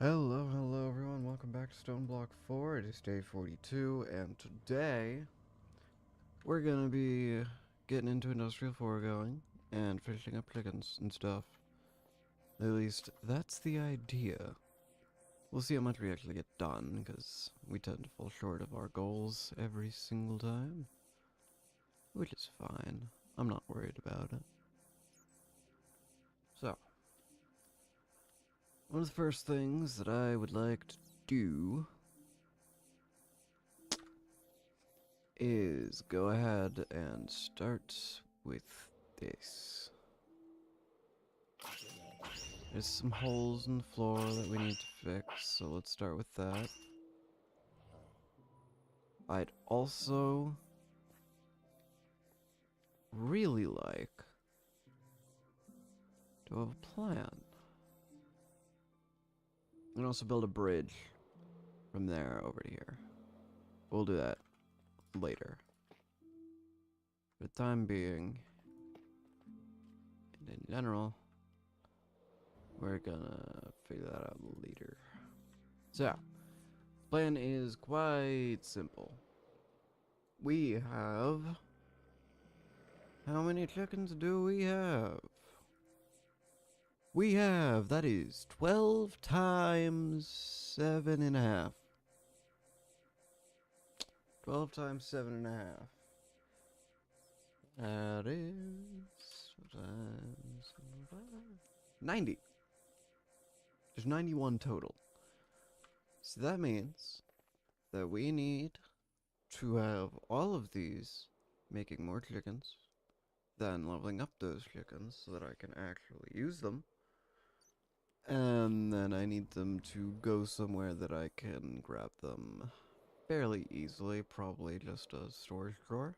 Hello everyone, welcome back to StoneBlock 4. It is day 42, and today we're gonna be getting into industrial foregoing and fishing up chickens and stuff. At least, that's the idea. We'll see how much we actually get done, because we tend to fall short of our goals every single time. Which is fine. I'm not worried about it. So, one of the first things that I would like to do is go ahead and start with this. There's some holes in the floor that we need to fix, so let's start with that. I'd also really like to have a plan. And also build a bridge from there over to here. We'll do that later. For the time being, and in general, we're gonna figure that out later. So, plan is quite simple. We have... How many chickens do we have? We have, that is 12 times 7.5. 12 times 7.5. That is 90. There's 91 total. So that means that we need to have all of these making more chickens, then leveling up those chickens so that I can actually use them. And then I need them to go somewhere that I can grab them fairly easily, probably just a storage drawer.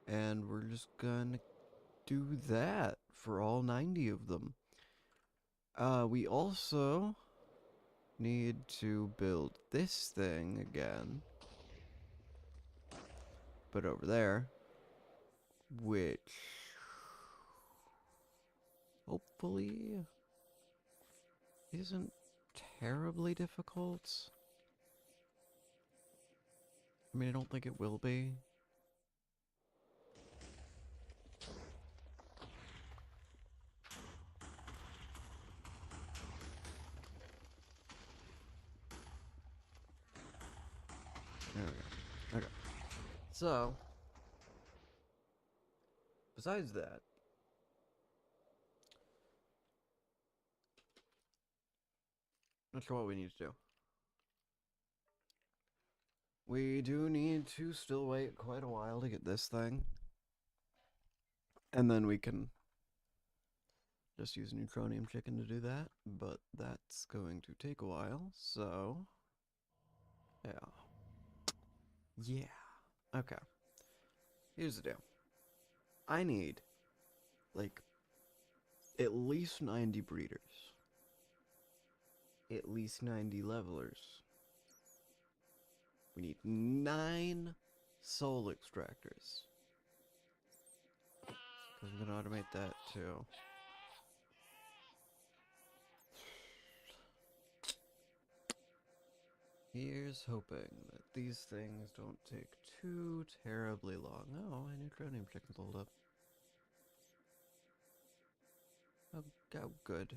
And we're just gonna do that for all 90 of them. We also need to build this thing again, but over there, which hopefully isn't terribly difficult. I mean, I don't think it will be. There we go. Okay. So, besides that, not sure what we need to do. We do need to still wait quite a while to get this thing. And then we can just use Neutronium Chicken to do that. But that's going to take a while, so... Yeah. Yeah. Okay. Here's the deal. I need, like, at least 90 breeders. At least 90 levelers. We need 9 soul extractors. Because I'm going to automate that too. Here's hoping that these things don't take too terribly long. Oh, my neutronium chicken's hold up. Oh, good.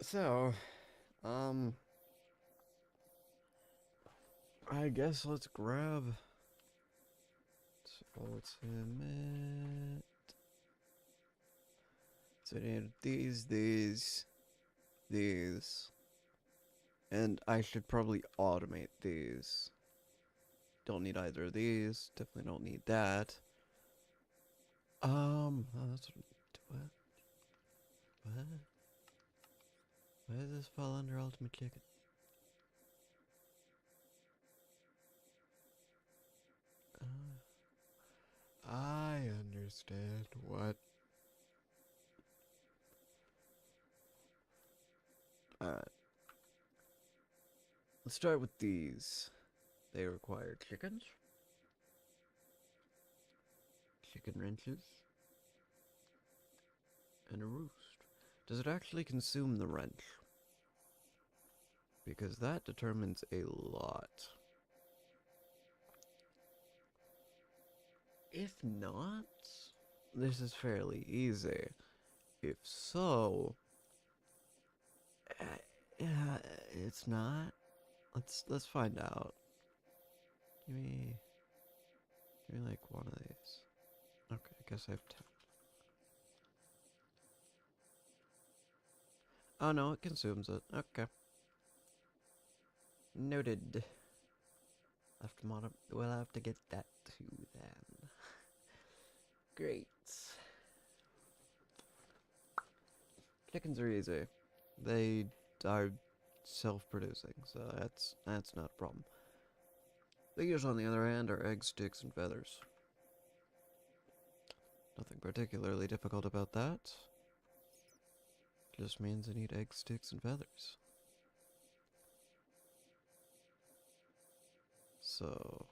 So, I guess let's grab ultimate. So I need these, and I should probably automate these. Don't need either of these. Definitely don't need that. Oh, that's what? What? Why does this fall under ultimate chicken? I understand what. Alright. Let's start with these. They require chickens. chicken wrenches, and a roost. Does it actually consume the wrench? Because that determines a lot. If not, this is fairly easy. If so, yeah, it's not. Let's find out. Give me like one of these. Okay, I guess I have 10. Oh no, it consumes it. Okay. Noted. We'll have to get that too then. Great. Chickens are easy. They are self-producing, so that's not a problem. Figures, on the other hand, are eggs, sticks, and feathers. Nothing particularly difficult about that. Just means I need eggs, sticks, and feathers. So,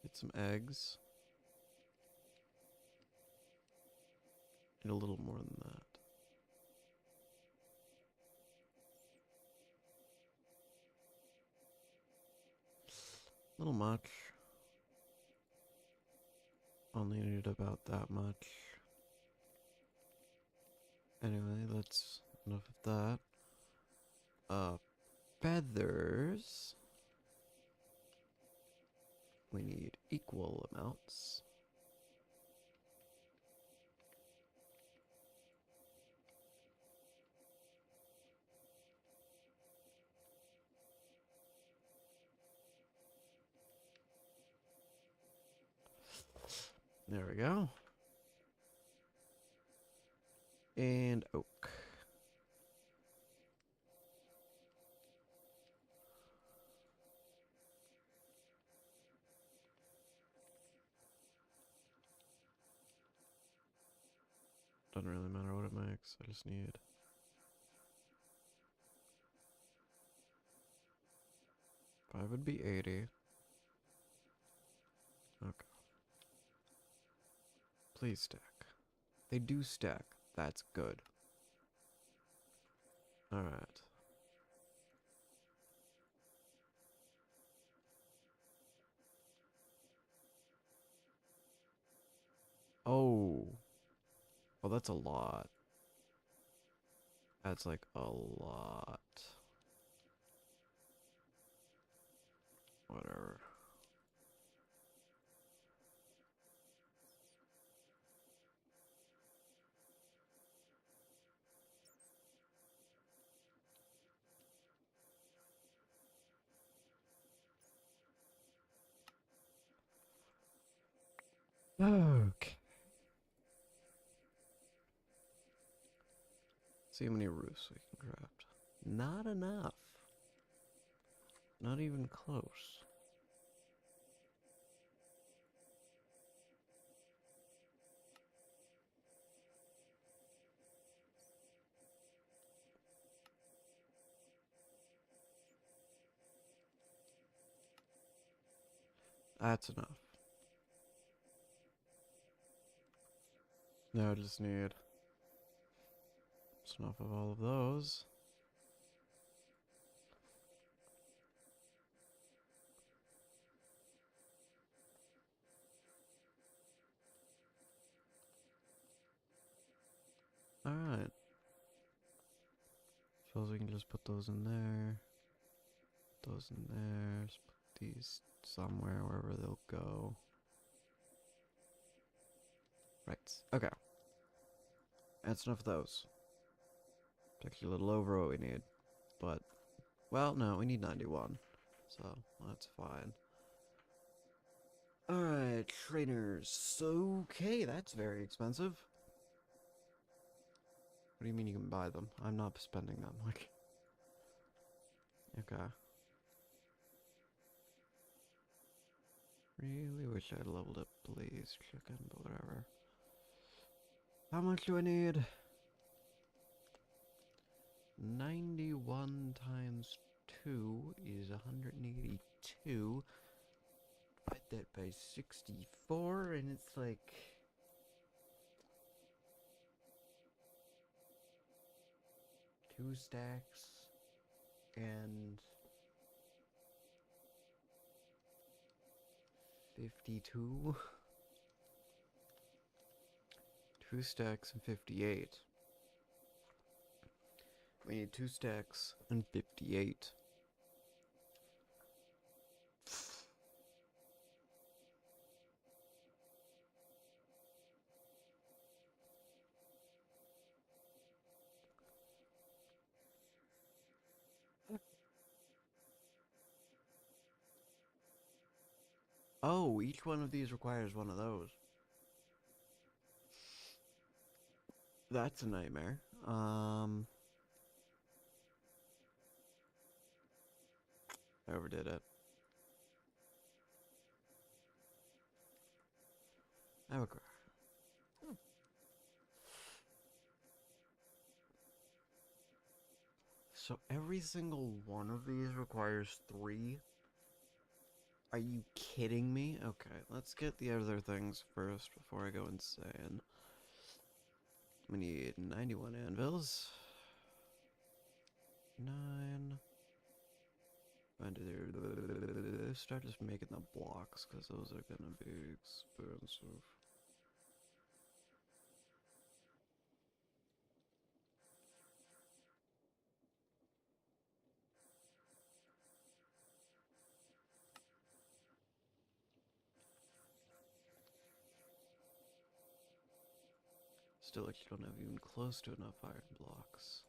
get some eggs. Need a little more than that. Little much. Only need about that much. Anyway, that's enough of that. Feathers. We need equal amounts. There we go. And oak. Doesn't really matter what it makes, I just need 5 would be 80. Okay. Please stack. They do stack. That's good. Alright. Oh. Well, that's a lot. That's like a lot. Whatever. Okay. See how many roofs we can craft. Not enough. Not even close. That's enough. Now I just need enough of all of those. Alright. Suppose we can just put those in there. Those in there. Just put these somewhere, wherever they'll go. Right. Okay. That's enough of those. It's actually a little over what we need. But, well, no, we need 91. So, that's fine. Alright, trainers. Okay, that's very expensive. What do you mean you can buy them? I'm not spending them. Like, okay. Really wish I'd leveled up Blaze Chicken, but whatever. How much do I need? 91 times 2 is 182. Divide that by 64, and it's like 2 stacks and 52. 2 stacks and 58. We need 2 stacks and 58. Oh, each one of these requires one of those. That's a nightmare. I overdid it. I regret. So every single one of these requires 3? Are you kidding me? Okay, let's get the other things first before I go insane. We need 91 anvils. 9. Start just making the blocks, because those are gonna be expensive. Still, like, you don't have even close to enough iron blocks.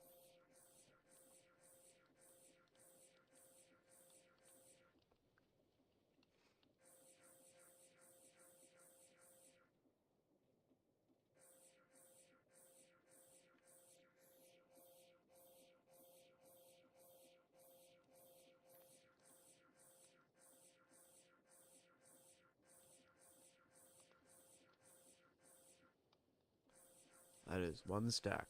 That is 1 stack.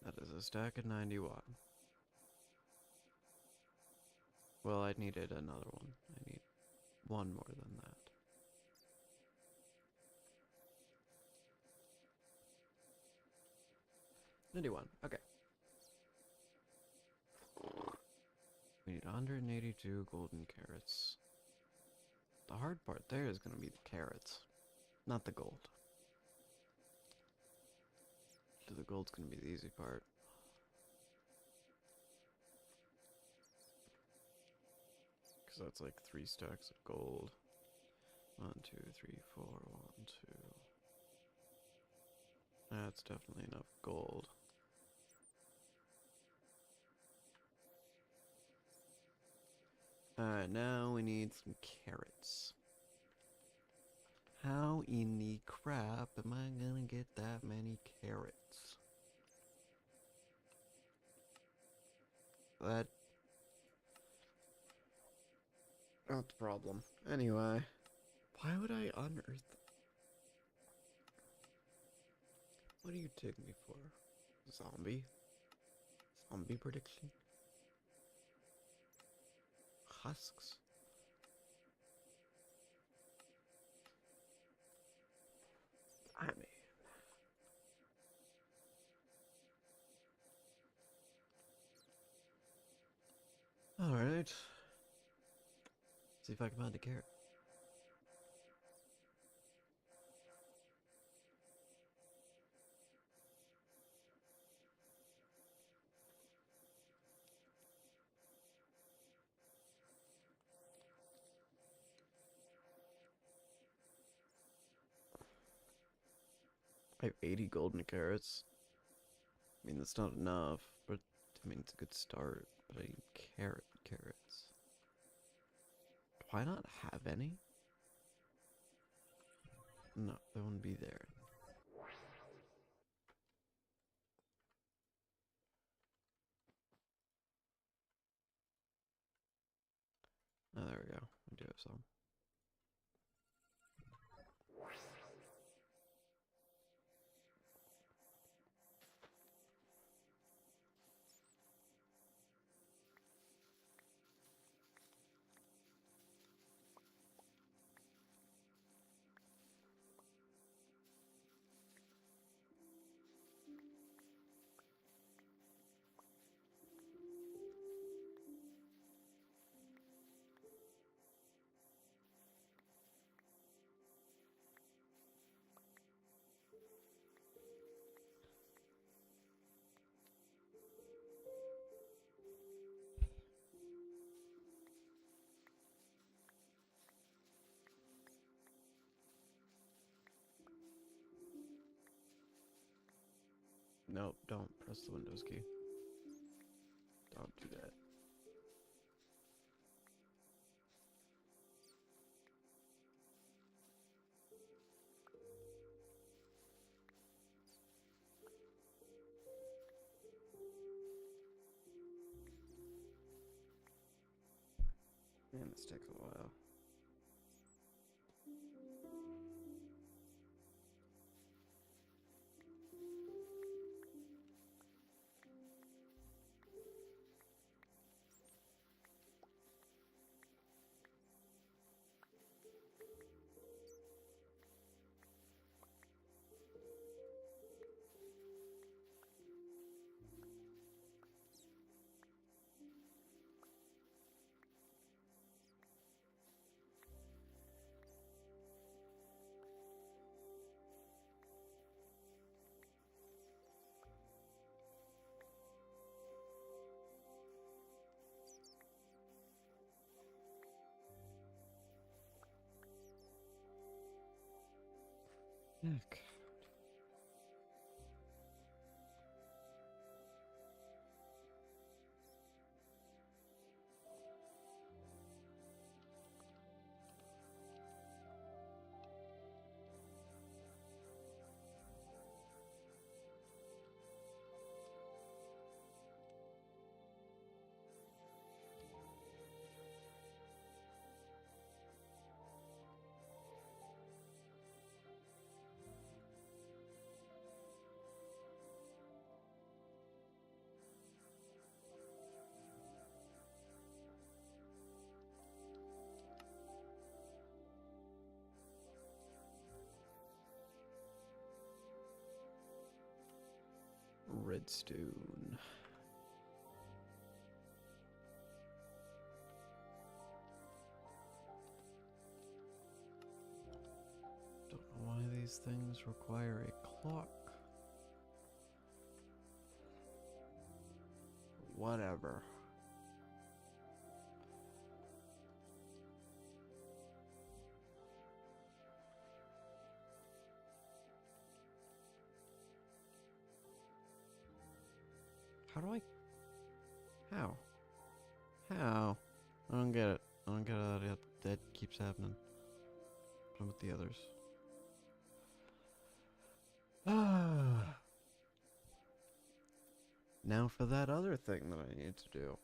That is a stack of 91. Well, I needed another one. I need one more than that. '91. Okay. We need 182 golden carrots. The hard part there is going to be the carrots, not the gold. So the gold's going to be the easy part. Because that's like 3 stacks of gold. 1, 2, 3, 4, 1, 2. That's definitely enough gold. Alright, now we need some carrots. How in the crap am I gonna get that many carrots? That's not the problem. Anyway, why would I unearth? What do you take me for? Zombie? Zombie prediction? Husks? I mean... Alright. See if I can find a carrot. I have 80 golden carrots. I mean, that's not enough, but I mean, it's a good start. But I need carrots. Do I not have any? No, they wouldn't be there. Oh, there we go. I do have some. Nope, don't press the Windows key. Don't do that. Man, this takes a while. Heck. Redstone. Don't know why these things require a clock. Whatever. How do I... How? How? I don't get it. I don't get it. That keeps happening. But with the others. Ah. Now for that other thing that I need to do.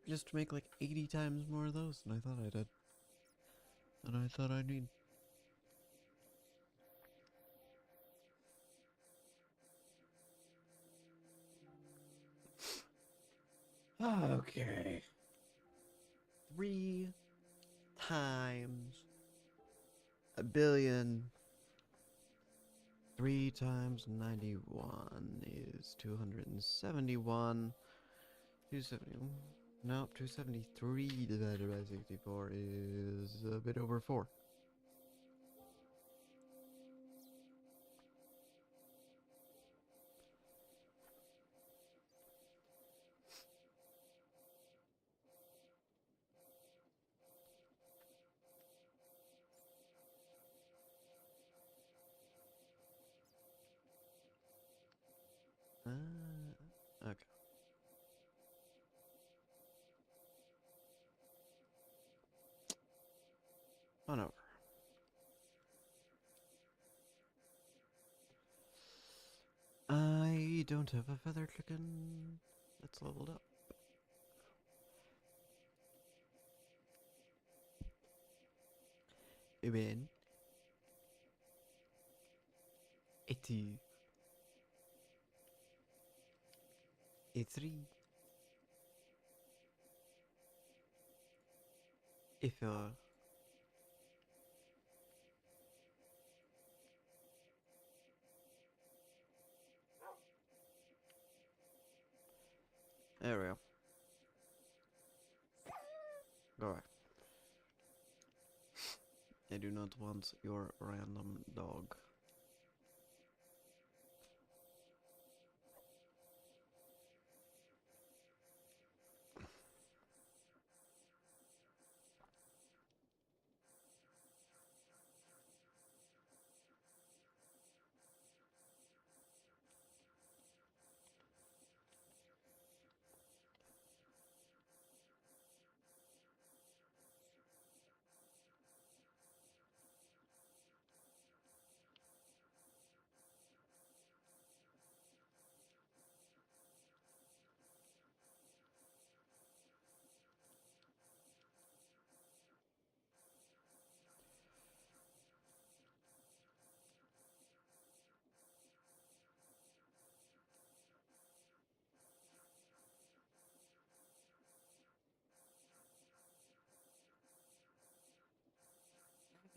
Just to make like 80 times more of those than I thought I did. And I thought I'd need. Okay. 3 times a billion. 3 times 91 is 271. 271. Nope, 273 divided by 64 is a bit over 4. Okay. On over. I don't have a feather chicken that's leveled up. Amen. Eighty. A3. If there we go. Go away. I do not want your random dog.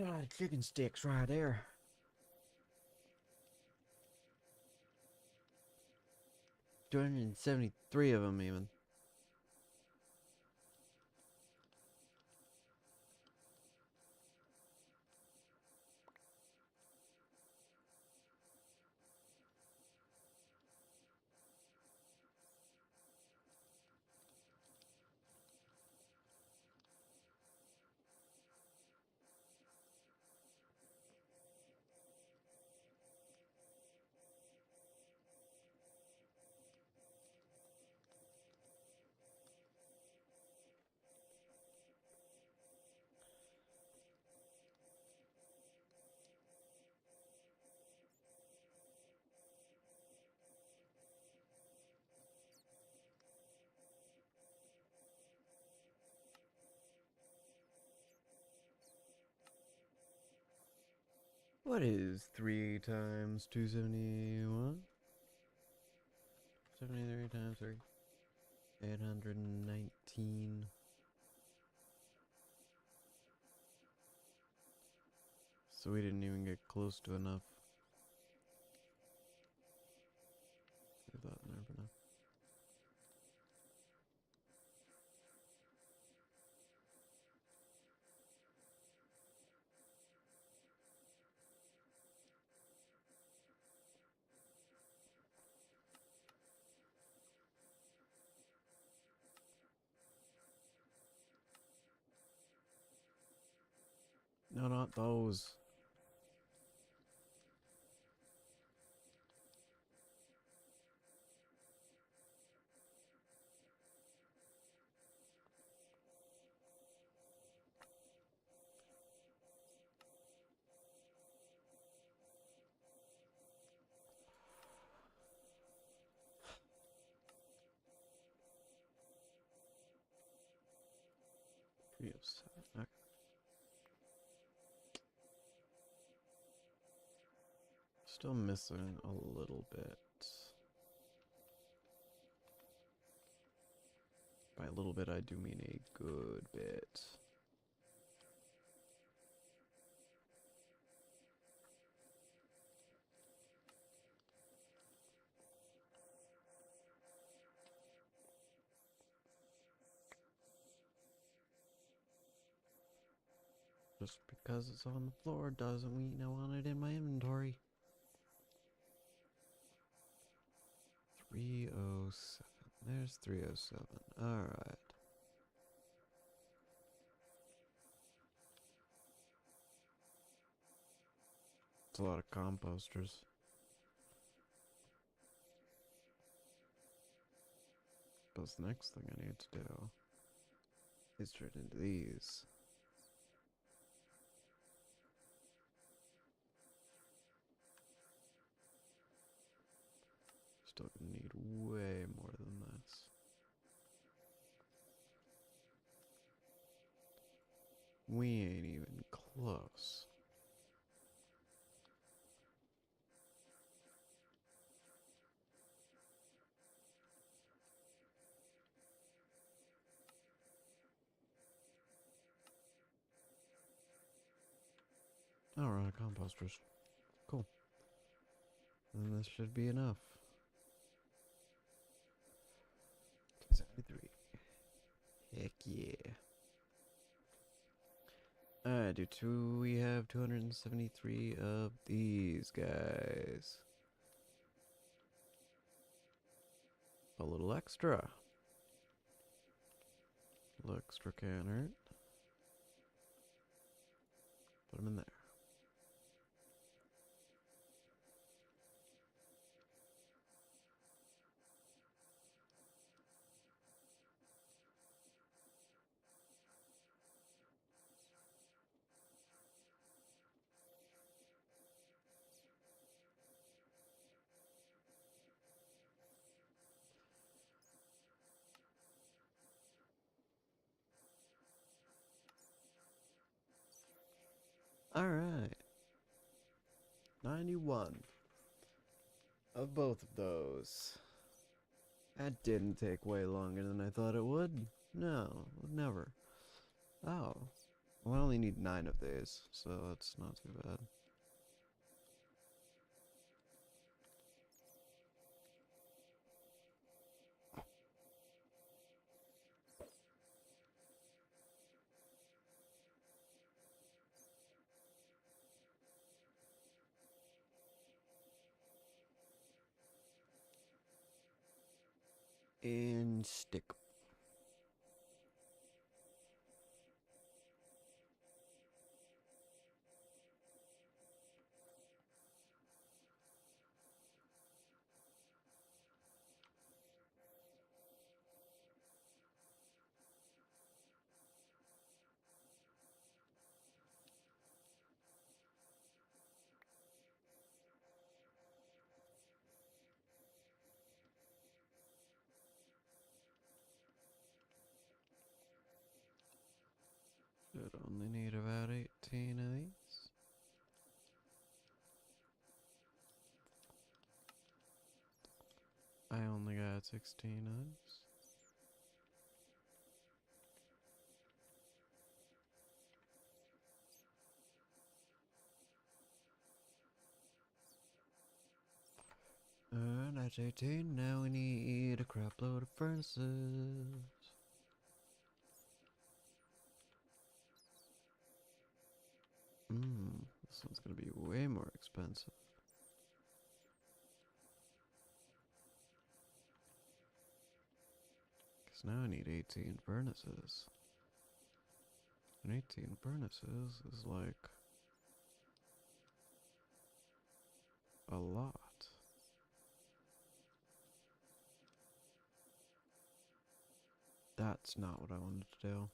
Ah, chicken sticks right there. 273 of them even. What is 3 times 271? 73 times 3. 819. So we didn't even get close to enough. I thought never enough. No, not those. Yes. Okay. Still missing a little bit. By a little bit, I do mean a good bit. Just because it's on the floor doesn't mean I want it in my inventory. 307. There's 307. Alright. It's a lot of composters. But the next thing I need to do is turn into these. Still gonna need way more than this. We ain't even close. Oh, we're on a composters. Cool. Then this should be enough. 73. Heck yeah. Alright, we have 273 of these guys. A little extra. A little extra can't hurt. Put them in there. Alright. 91 of both of those. That didn't take way longer than I thought it would. No, never. Oh. Well, I only need 9 of these, so that's not too bad. And stick. Should only need about 18 of these. I only got 16 of those. That's 18. Now we need a crap load of furnaces. This one's gonna be way more expensive. Because now I need 18 furnaces. And 18 furnaces is like a lot. That's not what I wanted to do.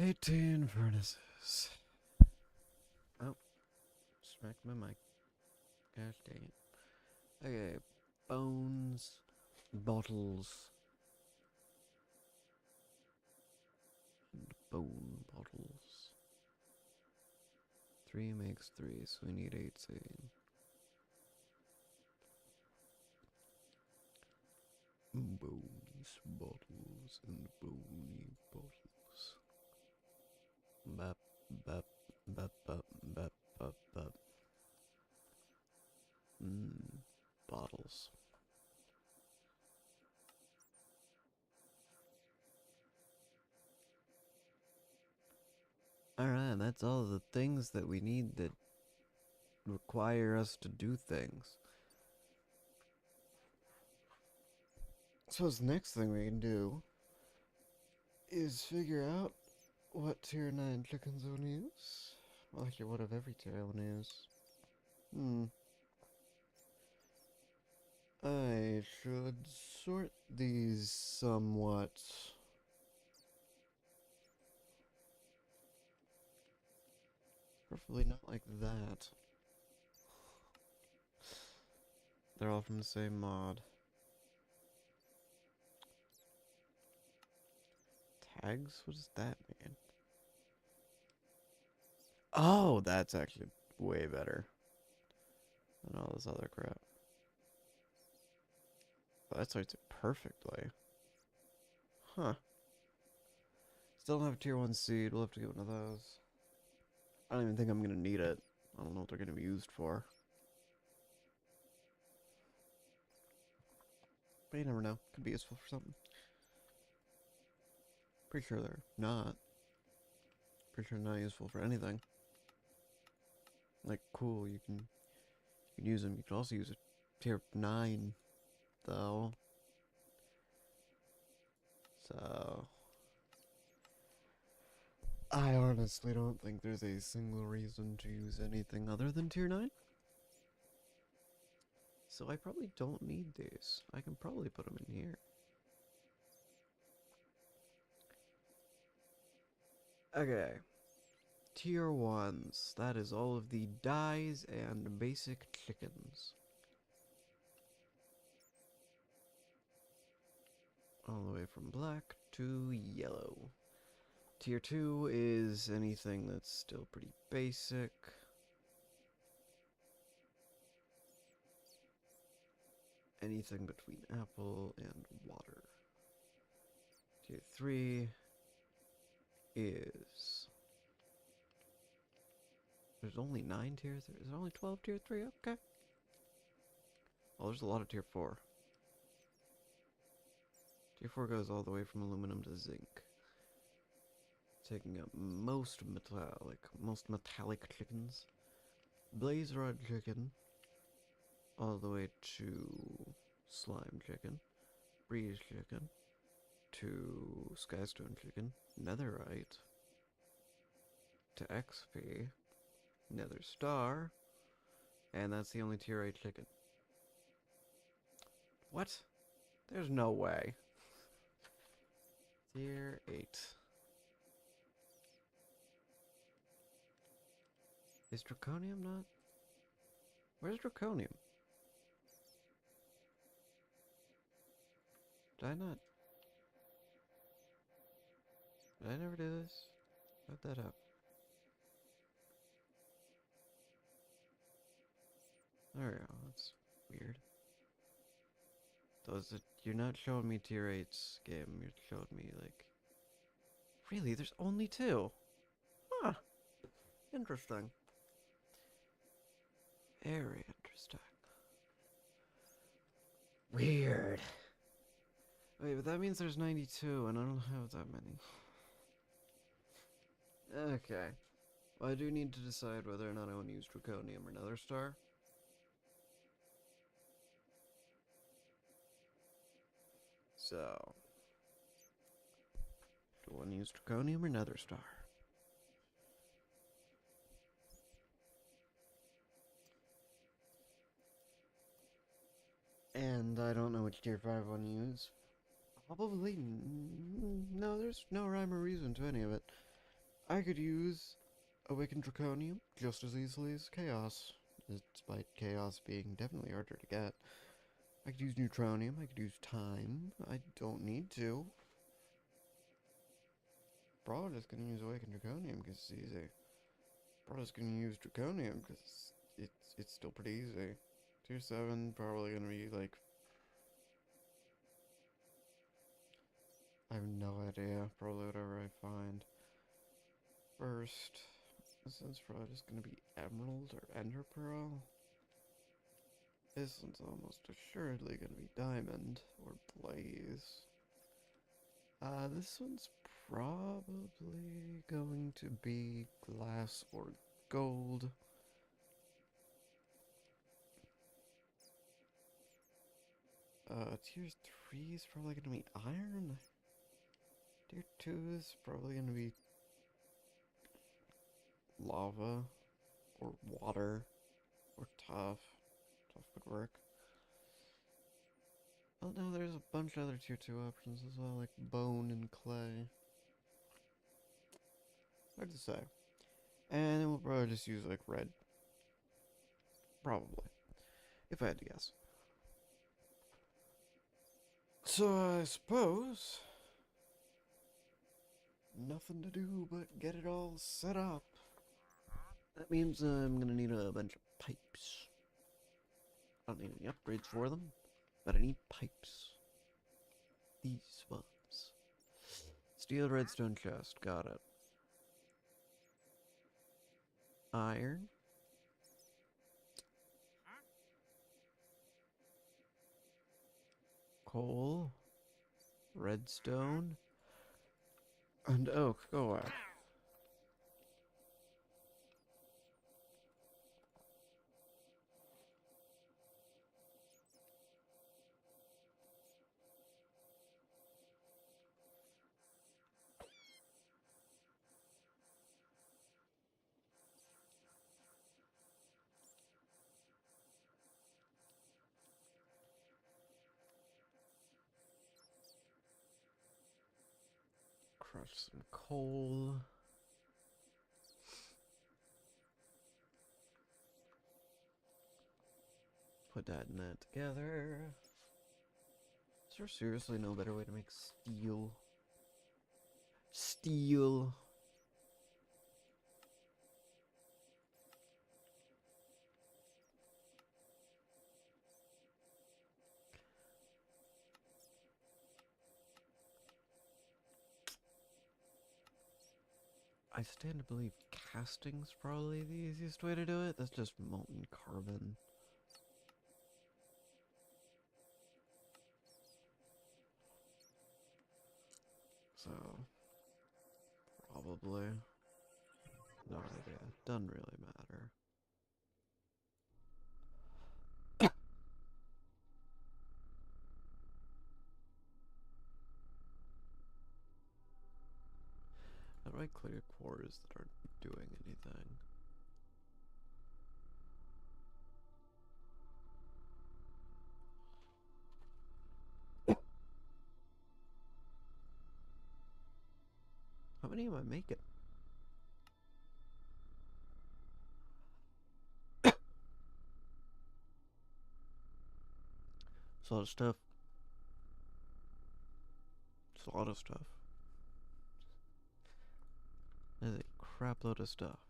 "18 furnaces." Oh, smacked my mic. Gosh dang it. Okay, bones, bottles, and bone bottles. 3 makes 3, so we need 18. Bones, bottles, and bony bottles. Bap, bap, bap, bap, bap, bap, bap. Bottles. Alright, that's all the things that we need that require us to do things. So the next thing we can do is figure out what tier 9 chickens we'll use. Well, actually, what of every tier I want to use. I should sort these somewhat Preferably not like that. They're all from the same mod. Tags? What does that mean? Oh, that's actually way better than all this other crap. Well, that sorts it perfectly. Huh. Still don't have a tier 1 seed. We'll have to get one of those. I don't even think I'm gonna need it. I don't know what they're gonna be used for. But you never know. Could be useful for something. Pretty sure they're not. Pretty sure they're not useful for anything. Like, cool, you can use them. You can also use a tier 9, though. So, I honestly don't think there's a single reason to use anything other than tier 9. So I probably don't need these. I can probably put them in here. Okay. Tier 1s. That is all of the dyes and basic chickens. All the way from black to yellow. Tier 2 is anything that's still pretty basic. Anything between apple and water. Tier 3 is... There's only 9 tier 3? Is there only 12 tier 3? Okay. Oh, there's a lot of tier 4. Tier 4 goes all the way from aluminum to zinc. Taking up most metallic chickens. Blaze rod chicken. All the way to slime chicken. Breeze chicken. To skystone chicken. Netherite. To XP. Nether star. And that's the only tier 8 chicken. What? There's no way. Tier 8. Is draconium not? Where's draconium? Did I not? Did I never do this? How'd that up? There we go, that's weird. You're not showing me tier 8's game, you're showing me like... Really? There's only 2? Huh. Interesting. Very interesting. Weird. Wait, but that means there's 92, and I don't have that many. Okay. Well, I do need to decide whether or not I want to use Draconium or Nether Star. So... do I want to use Draconium or Nether Star? And I don't know which tier 5 I want to use. Probably... no, there's no rhyme or reason to any of it. I could use Awakened Draconium just as easily as Chaos, despite Chaos being definitely harder to get. I could use Neutronium, I could use Time. I don't need to. Probably just gonna use Awakened Draconium because it's easy. Probably just gonna use Draconium because it's still pretty easy. Tier 7, probably gonna be like... I have no idea. Probably whatever I find. First, this one's probably just gonna be Emerald or Ender Pearl. This one's almost assuredly gonna be Diamond or Blaze. This one's probably going to be Glass or Gold. Tier 3 is probably gonna be Iron. Tier 2 is probably gonna be Lava or Water or Tough. Tough would work. Oh no, there's a bunch of other tier 2 options as well, like Bone and Clay. Hard to say. And then we'll probably just use like red. Probably. If I had to guess. So I suppose nothing to do but get it all set up. That means I'm gonna need a bunch of pipes. I don't need any upgrades for them, but I need pipes. These ones. Steel redstone chest, got it. Iron. Coal. Redstone. And oak, go away. Crush some coal. Put that and that together. Is there seriously no better way to make steel? Steel. I stand to believe casting's probably the easiest way to do it. That's just molten carbon. So, probably. No idea. Doesn't really matter. How do I clear cores that aren't doing anything? How many am I making? It's a lot of stuff. It's a lot of stuff. That's a crap load of stuff.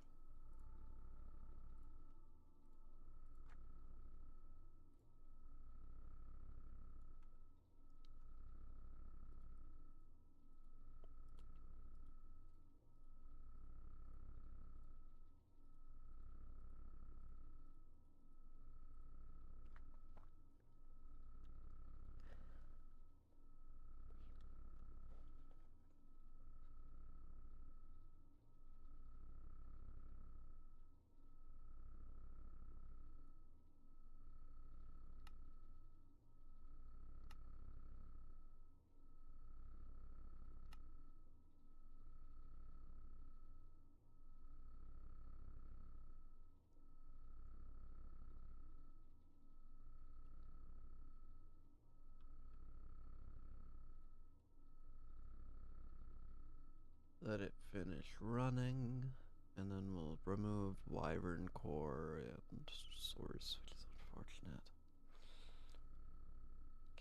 Let it finish running, and then we'll remove wyvern core and source, which is unfortunate.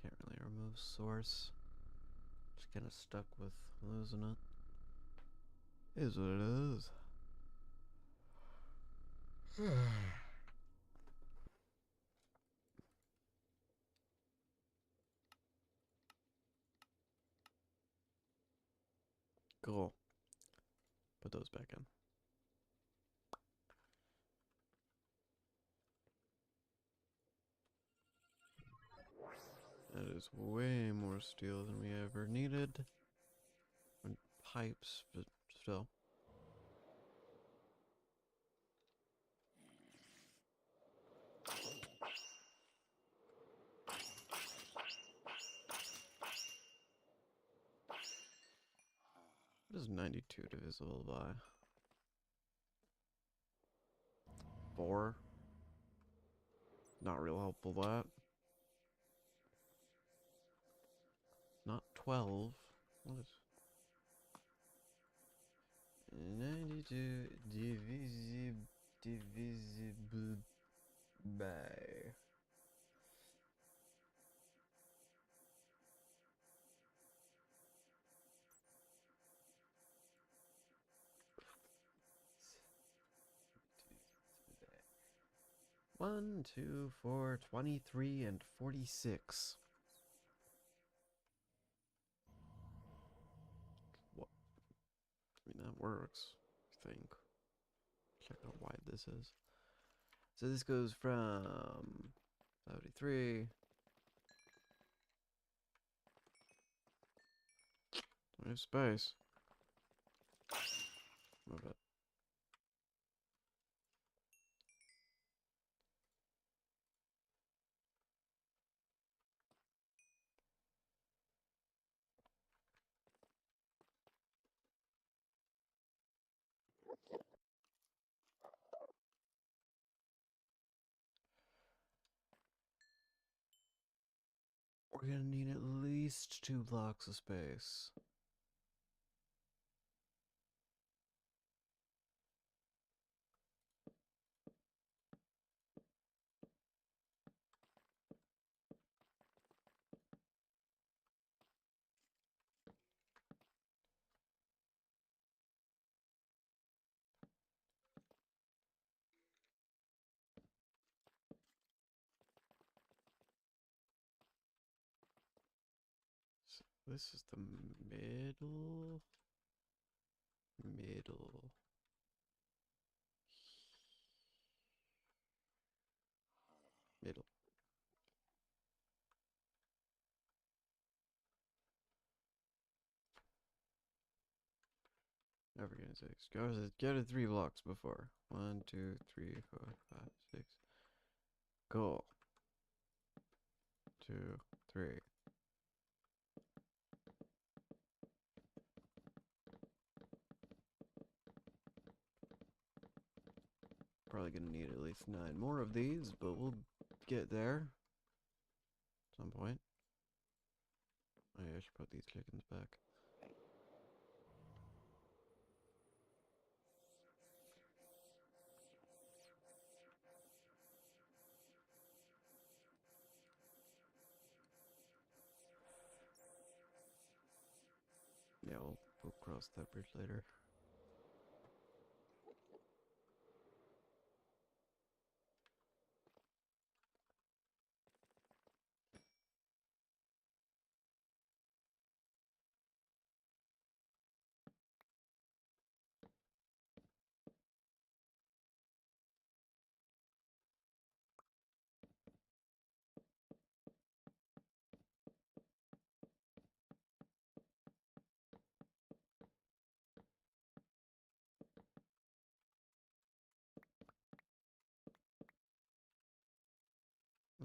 Can't really remove source. Just kind of stuck with losing it. Is what it is. Cool. Put those back in. That is way more steel than we ever needed. And pipes, but still. What is 92 divisible by? 4? Not real helpful, that. Not 12. What is... 92 divisible by. One, 2, 4, 23, and 46. What? I mean, that works, I think. Check how wide this is. So this goes from 73. We have space. Move it. We're gonna need at least 2 blocks of space. So this is the middle. Middle. Middle. Never getting 6. Go to 3 blocks before. 1, 2, 3, 4, 5, 6. Cool. 2, 3. Probably gonna need at least 9 more of these, but we'll get there at some point. Oh yeah, I should put these chickens back. Yeah, we'll cross that bridge later.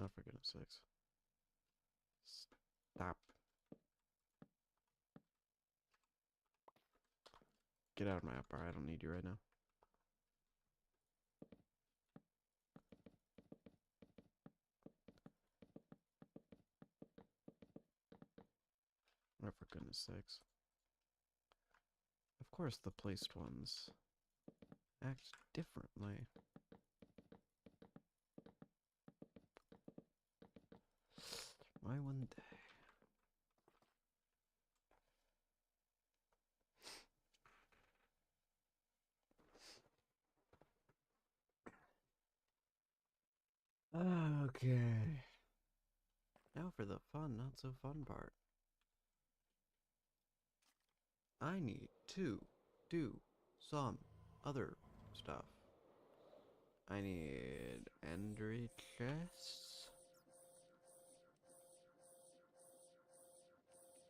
Oh, for goodness sakes. Stop. Get out of my upper. I don't need you right now. Oh, for goodness sakes. Of course the placed ones act differently. Why one day? Okay. Now for the fun, not so fun part. I need to do some other stuff. I need Ender chests.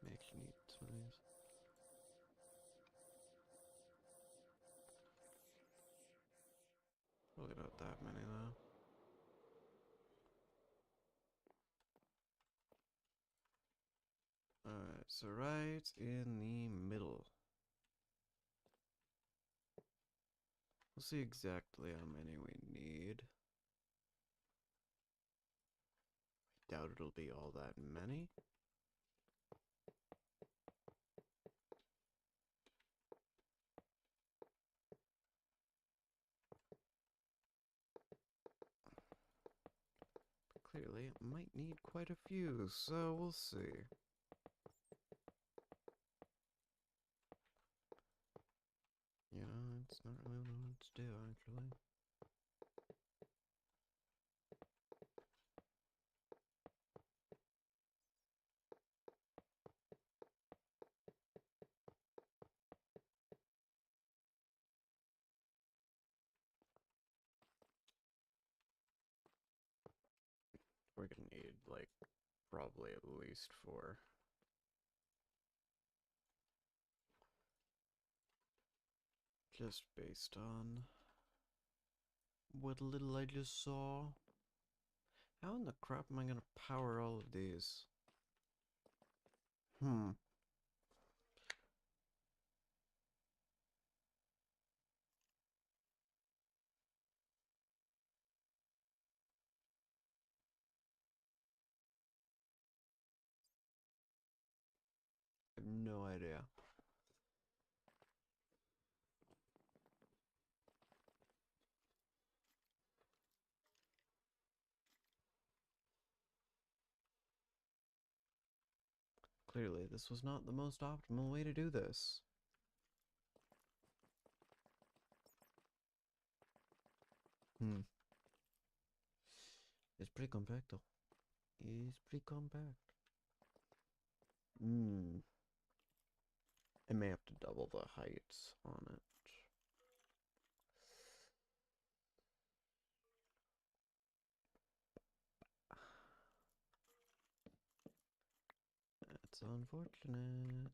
May actually need some of these. Probably not that many though. Alright, so right in the middle. We'll see exactly how many we need. I doubt it'll be all that many. clearly it might need quite a few, so we'll see. Yeah, it's not really knowing what to do, actually. We're gonna need, like, probably at least 4. Just based on what little I just saw. How in the crap am I gonna power all of these? I have no idea. Clearly, this was not the most optimal way to do this. It's pretty compact, though. It's pretty compact. I may have to double the heights on it. That's unfortunate.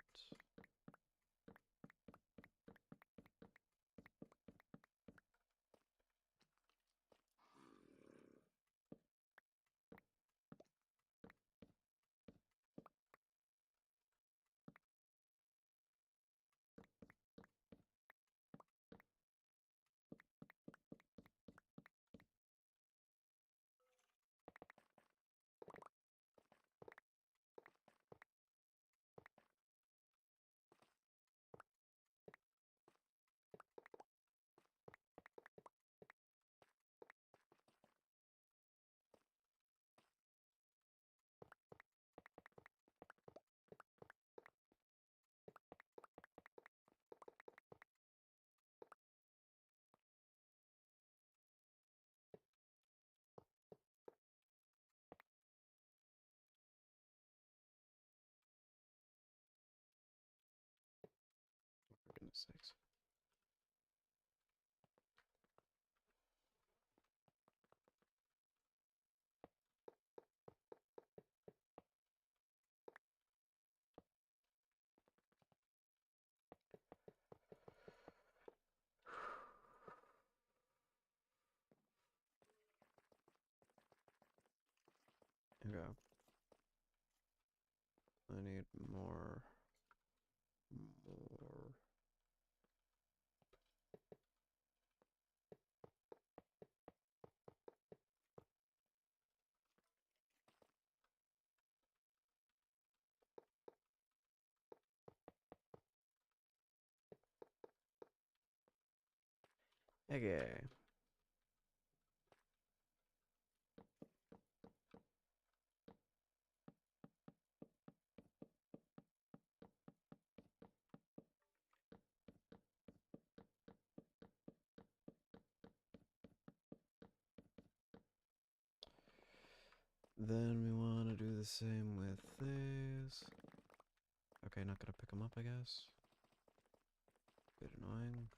For goodness sakes. Okay. I need more. More. Okay. Then we want to do the same with this. Okay, not gonna pick them up, I guess. Bit annoying.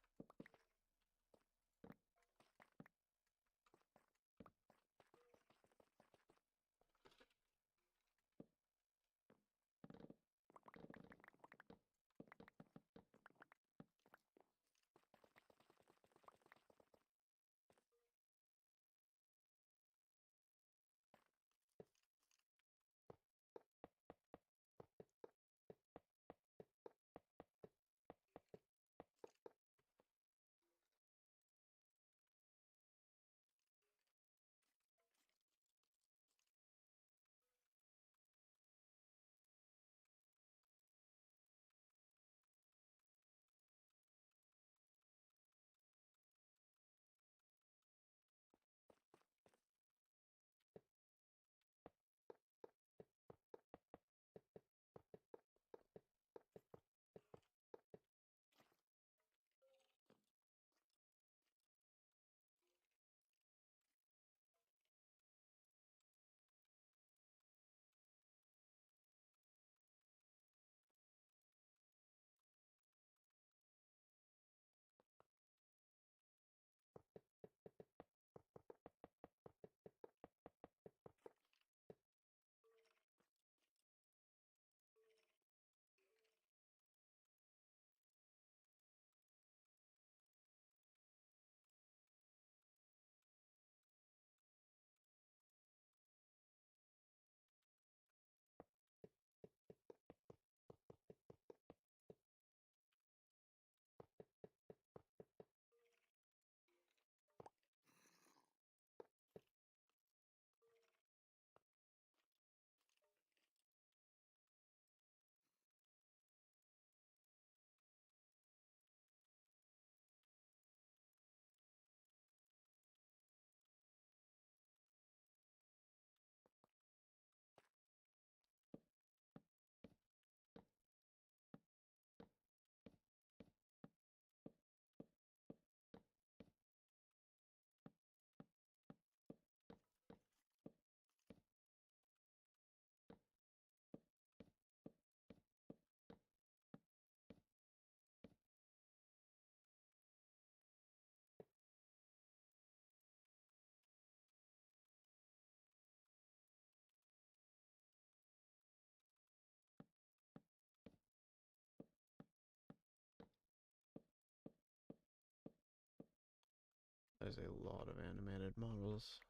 is a lot of animated models.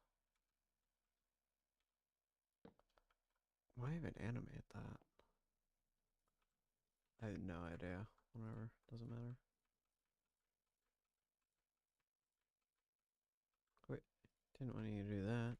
Why even animate that? I have no idea. Whatever, doesn't matter. Wait, didn't want you to do that.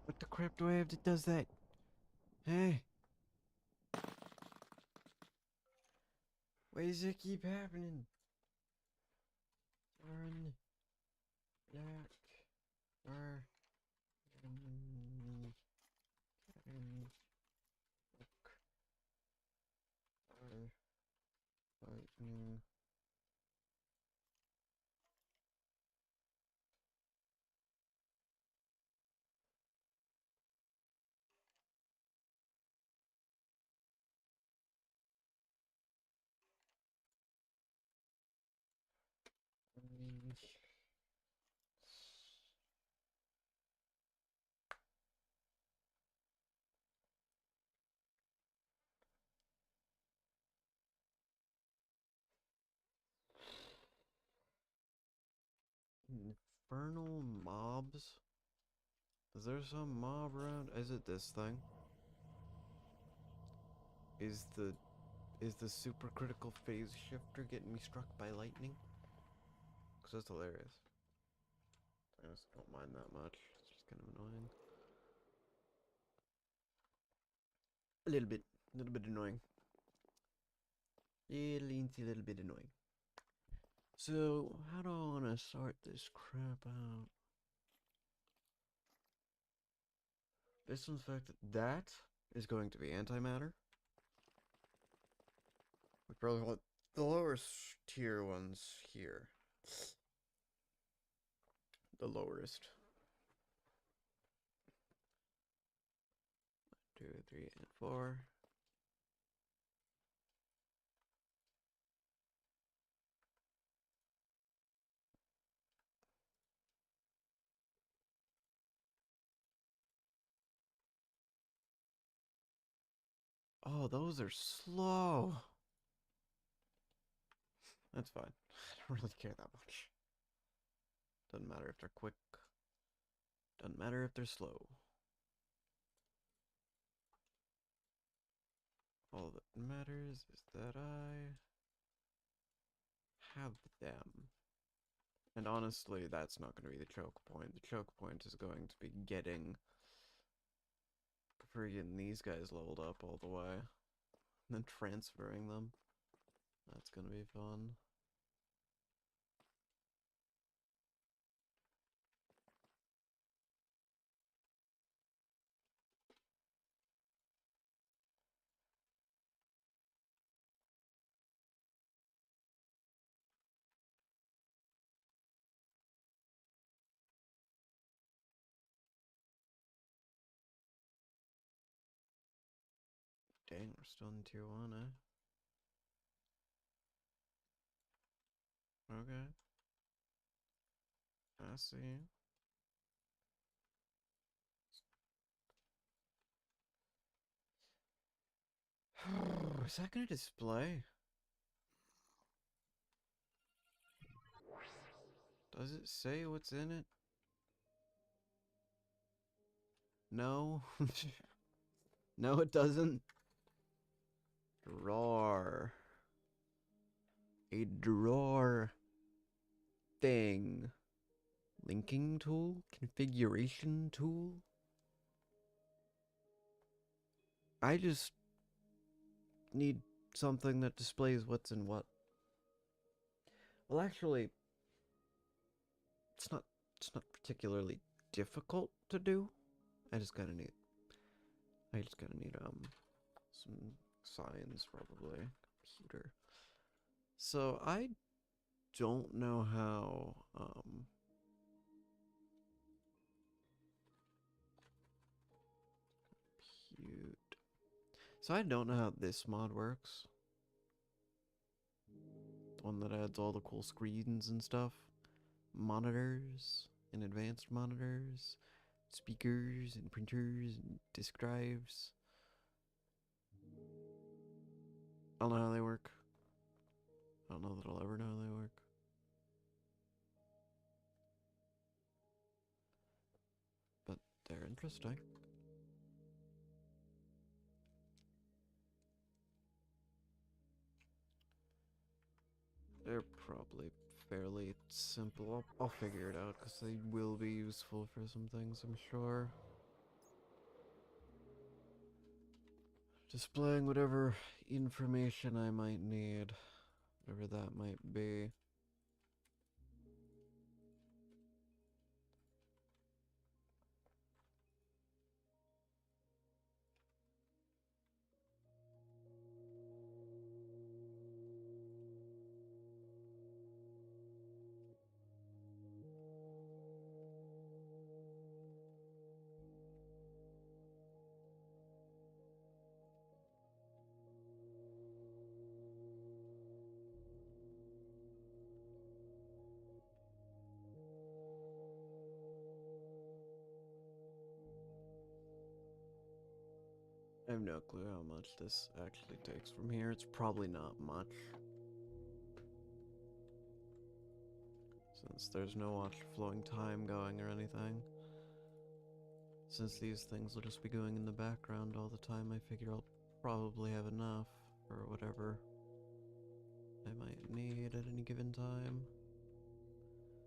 What the crap do I have that does that? Hey! Why does it keep happening? Darn. Black. Or. Lightning. Infernal mobs? Is there some mob around? Is it this thing? Is the supercritical phase shifter getting me struck by lightning? Cause that's hilarious. I just don't mind that much. It's just kind of annoying. A little bit annoying. Little bit annoying. So, how do I want to sort this crap out? Based on the fact that is going to be antimatter. We probably want the lower tier ones here. The lowest. 1, 2, 3, and 4. Oh, those are slow. That's fine. I don't really care that much. Doesn't matter if they're quick. Doesn't matter if they're slow. All that matters is that I have them. And honestly, that's not going to be the choke point. The choke point is going to be getting friggin' these guys leveled up all the way. And then transferring them. That's going to be fun. Dang, we're still in tier 1, eh? Okay. I see. Is that gonna display? Does it say what's in it? No. No, it doesn't. Drawer. A drawer thing. Linking tool? Configuration tool? I just need something that displays what's in what. Well, actually, it's not particularly difficult to do. I just gotta need some signs, probably. Computer. So I don't know how compute. So I don't know how this mod works. The one that adds all the cool screens and stuff. Monitors and advanced monitors, speakers and printers and disk drives. I don't know how they work. I don't know that I'll ever know how they work. But they're interesting. They're probably fairly simple. I'll figure it out because they will be useful for some things, I'm sure. Displaying whatever information I might need, whatever that might be. I have no clue how much this actually takes from here. It's probably not much. Since there's no watch flowing time going or anything. Since these things will just be going in the background all the time, I figure I'll probably have enough for whatever I might need at any given time.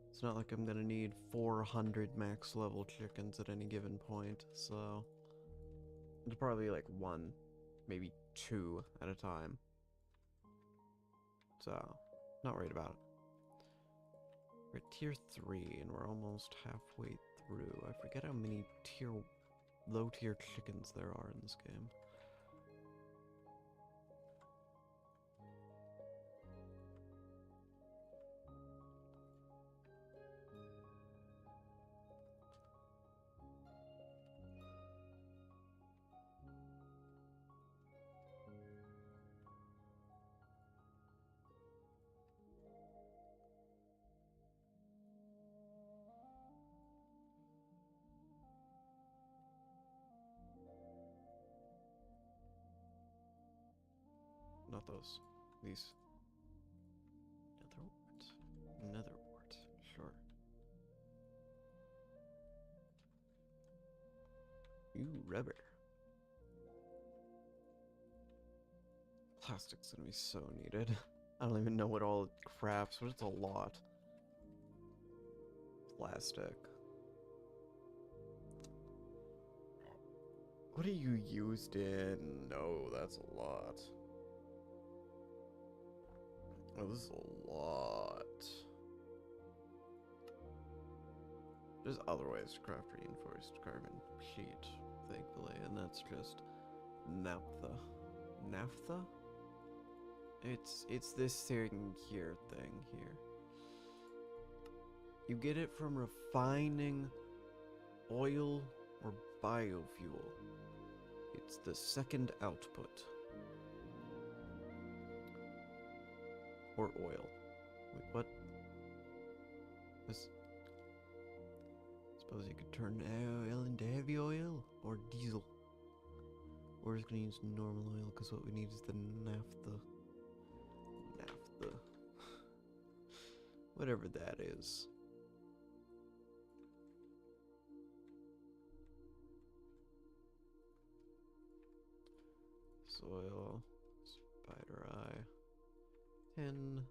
It's not like I'm gonna need 400 max level chickens at any given point, so it's probably like one, maybe two at a time. So, not worried about it. We're at tier 3 and we're almost halfway through. I forget how many low tier chickens there are in this game. Not those. These. Netherwort. Netherwort. Sure. Ooh, rubber. Plastic's gonna be so needed. I don't even know what all it crafts, but it's a lot. Plastic. What are you used in? No, that's a lot. Oh, this is a lot. There's other ways to craft reinforced carbon sheet, thankfully, and that's just naphtha. Naphtha? It's this thing here. You get it from refining oil or biofuel. It's the second output. Or oil. Wait, what? This. Suppose you could turn oil into heavy oil or diesel. We're just gonna use normal oil because what we need is the naphtha. Naphtha. Whatever that is. Soil. Spider eye. 10.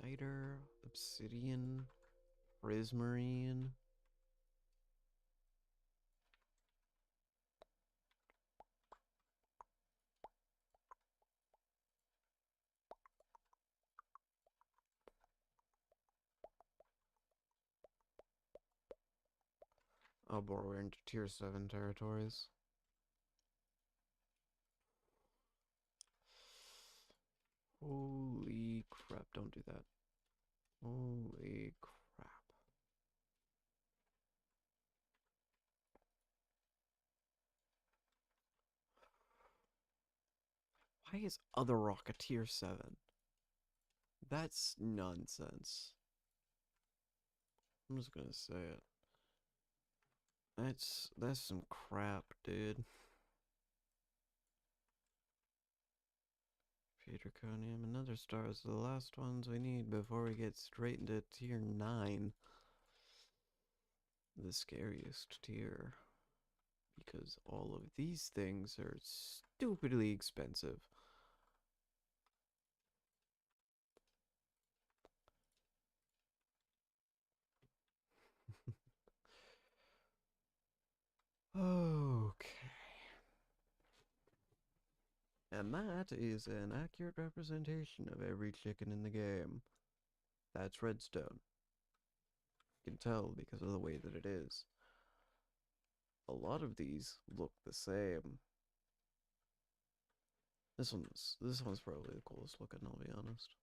Niter, obsidian, prismarine. Oh boy, we're into tier 7 territories. Holy crap, don't do that. Holy crap. Why is other rock a tier 7? That's nonsense. I'm just gonna say it. That's some crap, dude. Draconium and Nether stars are the last ones we need before we get straight into tier 9. The scariest tier. Because all of these things are stupidly expensive. Okay. And that is an accurate representation of every chicken in the game. That's redstone. You can tell because of the way that it is. A lot of these look the same. This one's probably the coolest looking, I'll be honest.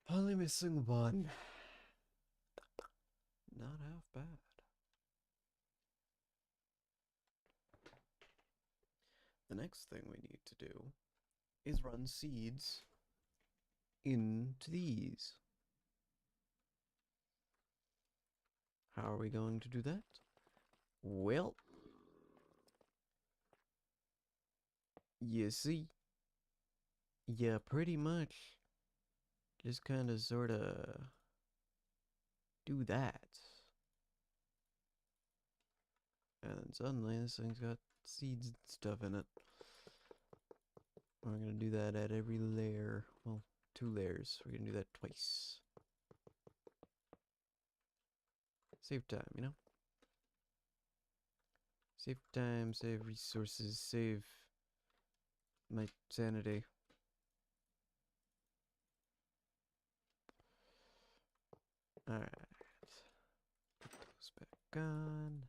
Only missing one. Not half bad. The next thing we need to do is run seeds into these. How are we going to do that? Well, you see, yeah, pretty much just kind of sort of do that. And then suddenly this thing's got seeds and stuff in it. We're going to do that at every layer. Well, 2 layers. We're going to do that twice. Save time, you know? Save time, save resources, save my sanity. Alright. Put those back on.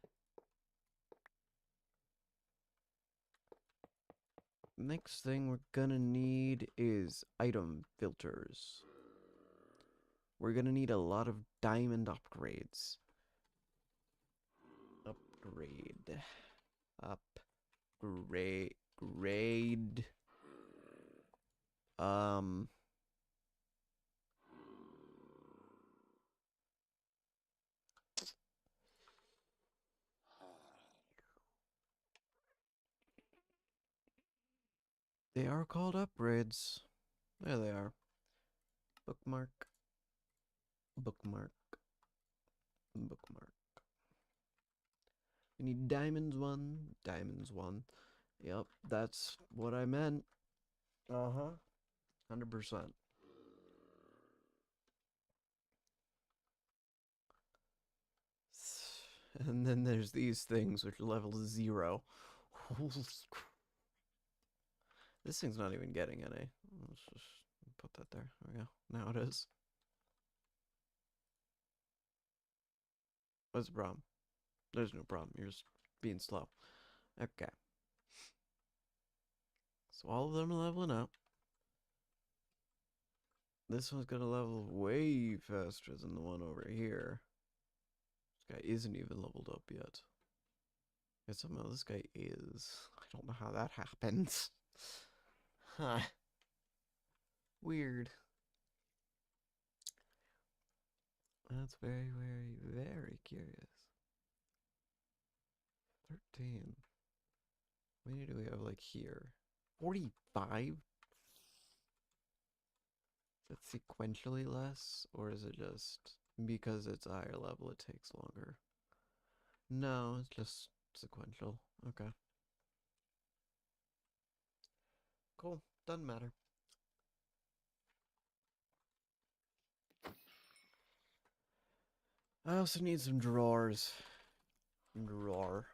Next thing we're gonna need is item filters. We're gonna need a lot of diamond upgrades. Upgrade. Grade. They are called upgrades. There they are. Bookmark. Bookmark. Bookmark. We need diamonds 1. Diamonds 1. Yep, that's what I meant. 100%. And then there's these things which are level 0. This thing's not even getting any. Let's just put that there. There we go. Now it is. What's the problem? There's no problem. You're just being slow. Okay. So all of them are leveling up. This one's gonna level way faster than the one over here. This guy isn't even leveled up yet. Yet somehow this guy is. I don't know how that happens. Huh. Weird. That's very, very, very curious. 13. How many do we have, like, here? 45? Is that sequentially less? Or is it just because it's higher level, it takes longer? No, it's just sequential. Okay. Cool. Doesn't matter. I also need some drawers. Drawer.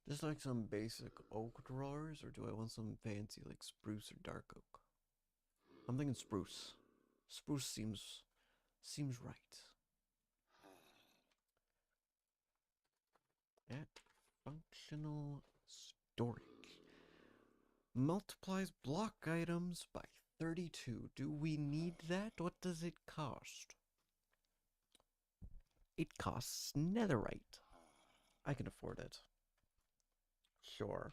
Just like some basic oak drawers, or do I want some fancy like spruce or dark oak? I'm thinking spruce. Spruce seems right. At functional storage. Multiplies block items by 32. Do we need that? What does it cost? It costs netherite. I can afford it. Sure.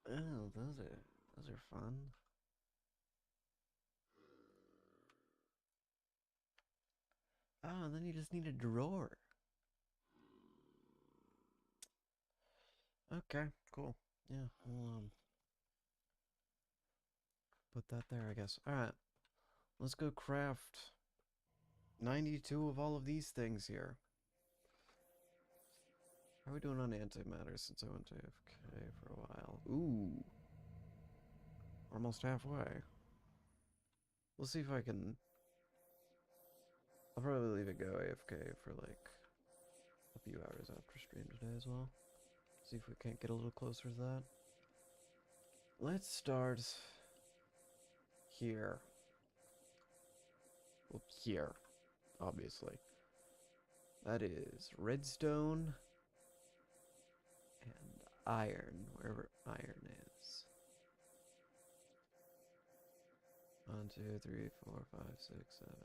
Oh, those are fun. Oh, and then you just need a drawer. Okay, cool. Yeah, we'll put that there, I guess. Alright, let's go craft 92 of all of these things here. How are we doing on antimatter since I went to AFK for a while? Ooh. Almost halfway. We'll see if I can... I'll probably leave it go AFK for like a few hours after stream today as well. See if we can't get a little closer to that. Let's start here. Well, here, obviously. That is redstone and iron, wherever iron is. 1, 2, 3, 4, 5, 6, 7.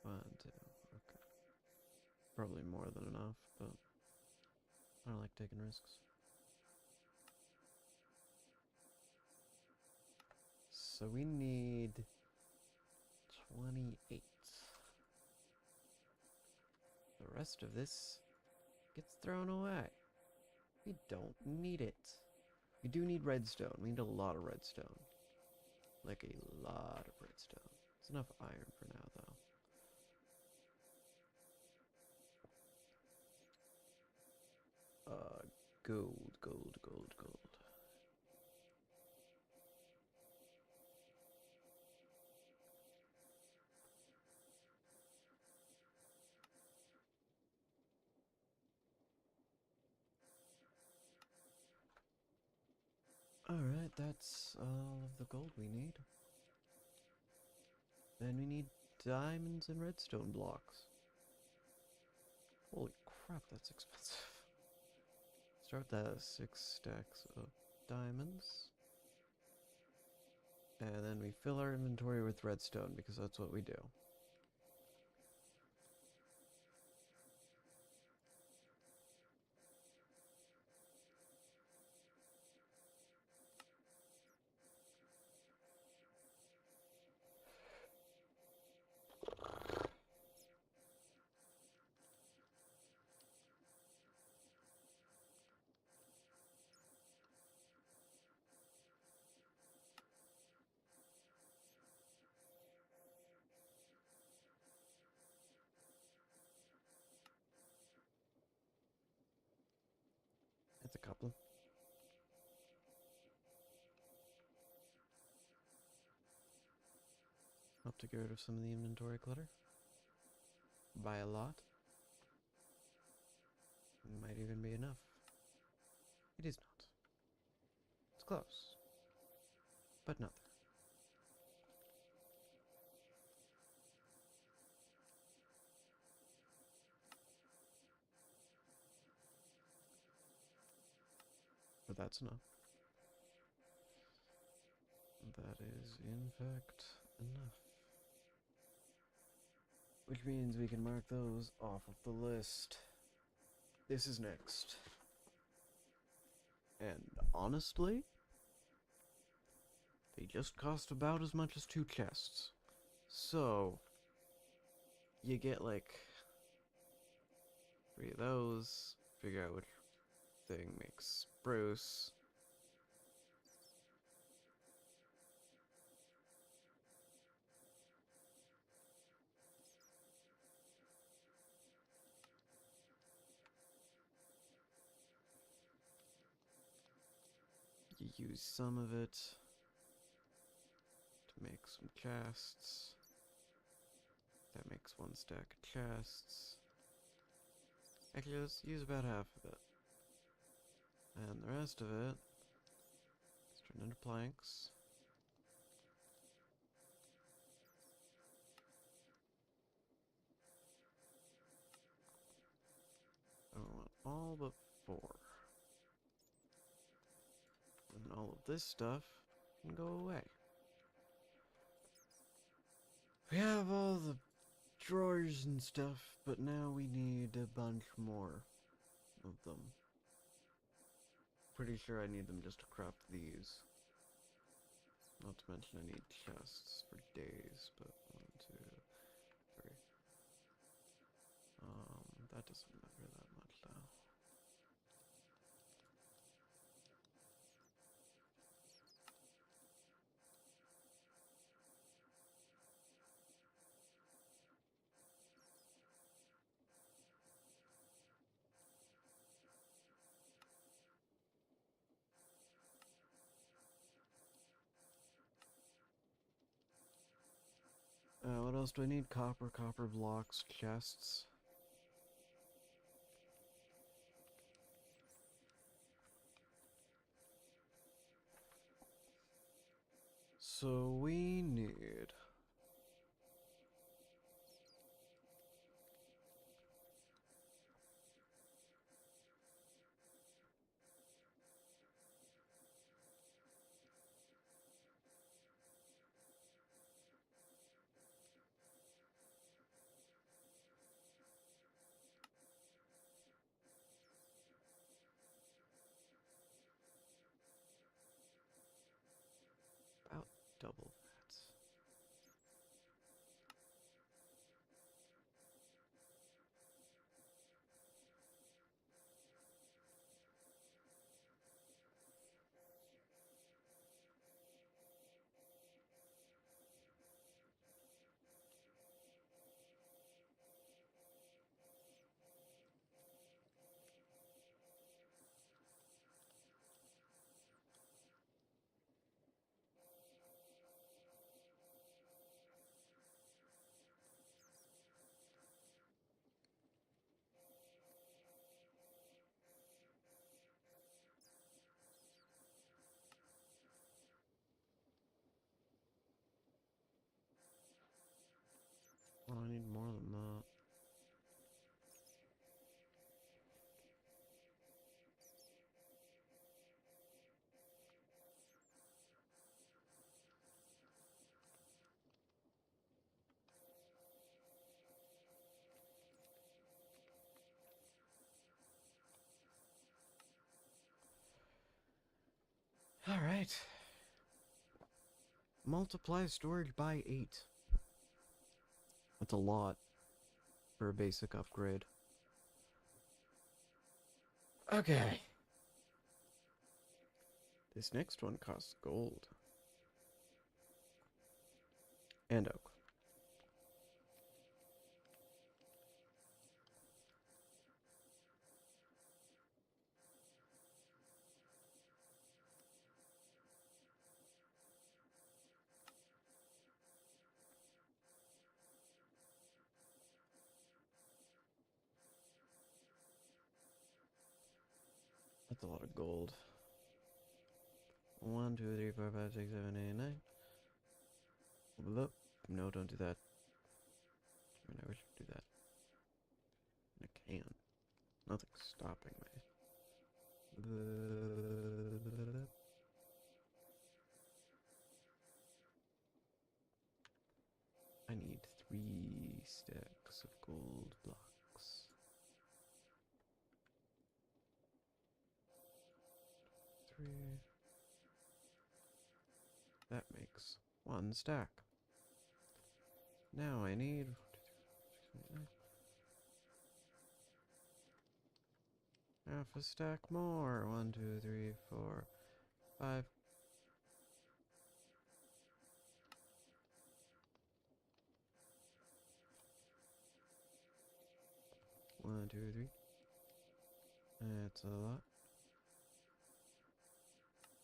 1, 2. Okay. Probably more than enough, but I don't like taking risks. So we need 28. The rest of this gets thrown away. We don't need it. We do need redstone. We need a lot of redstone. Like a lot of redstone. It's enough iron for now, though. Gold, gold, gold, gold. Alright, that's all of the gold we need. Then we need diamonds and redstone blocks. Holy crap, that's expensive. Start that 6 stacks of diamonds. And then we fill our inventory with redstone because that's what we do. That's a couple. Help to get rid of some of the inventory clutter. By a lot. Might even be enough. It is not. It's close. But not there. But that's enough. That is, in fact, enough. Which means we can mark those off of the list. This is next. And honestly, they just cost about as much as 2 chests. So, you get like 3 of those, figure out which thing makes spruce. You use some of it to make some chests. That makes 1 stack of chests. Actually, let's use about half of it. And the rest of it is turned into planks. I want all but 4. And all of this stuff can go away. We have all the drawers and stuff, but now we need a bunch more of them. Pretty sure I need them just to craft these. Not to mention I need chests for days, but 1, 2, 3. That doesn't matter that much though. What else do I need? Copper blocks, chests. So we need about double that. Oh, I need more than that. Alright. Multiply storage by 8. That's a lot for a basic upgrade. Okay. This next one costs gold. And oak. That's a lot of gold. 1, 2, 3, 4, 5, 6, 7, 8, 9. Whoop. No, don't do that. I mean, I wish I could do that. And I can. Nothing's stopping me. stacks of gold blocks. 3. That makes 1 stack. Now I need half a stack more. 1, 2, 3, 4, 5. 1, 2, 3. That's a lot.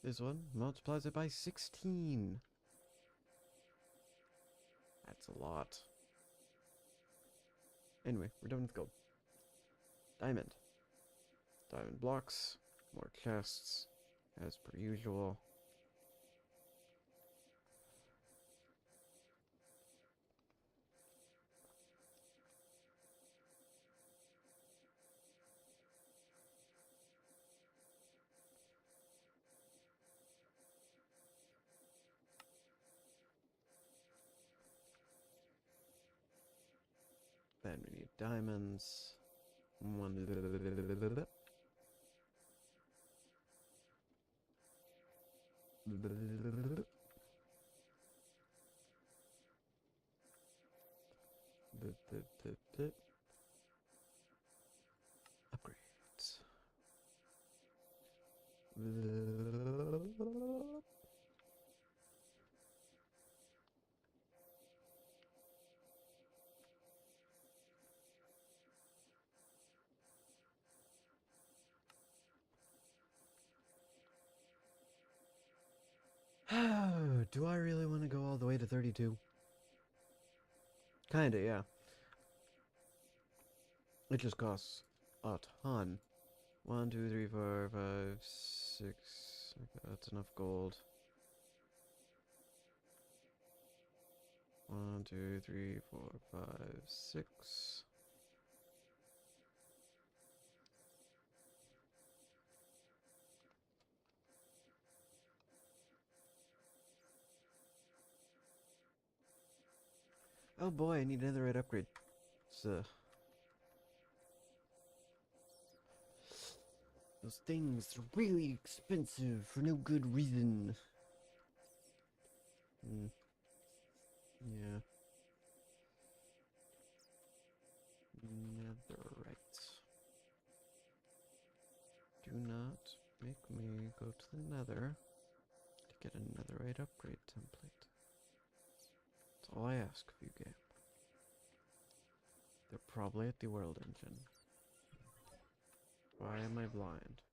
This one multiplies it by 16. That's a lot. Anyway, we're done with gold. Diamond. Diamond blocks. More chests. As per usual. Then we need diamonds. One. Upgrades. Do I really want to go all the way to 32? Kinda, yeah. It just costs a ton. 1, 2, 3, 4, 5, 6. Okay, that's enough gold. 1, 2, 3, 4, 5, 6. Oh boy, I need another red upgrade. So those things are really expensive for no good reason. Yeah. Netherite. Do not make me go to the nether to get a netherite upgrade template. That's all I ask of you, game. They're probably at the world engine. Why am I blind?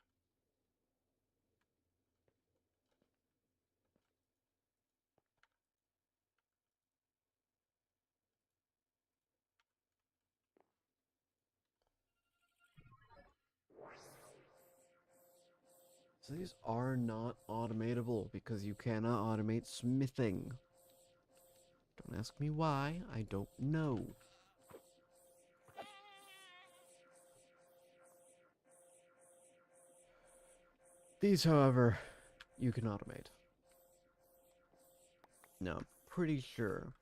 So these are not automatable because you cannot automate smithing. Don't ask me why, I don't know. These, however, you can automate. Now, I'm pretty sure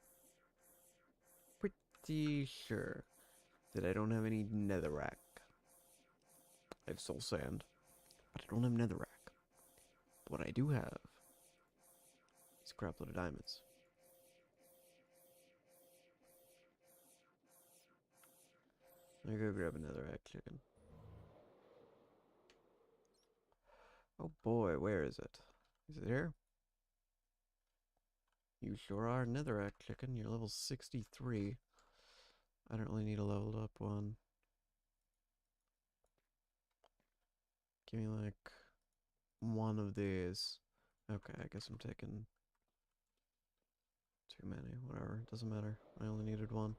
that I don't have any netherrack. I have soul sand, but I don't have netherrack. But what I do have is a crap load of diamonds. I'm gonna go grab another egg chicken. Oh boy, where is it? Is it here? You sure are netherrack chicken. You're level 63. I don't really need a leveled up one. Give me like one of these. Okay, I guess I'm taking too many. Whatever, doesn't matter. I only needed one.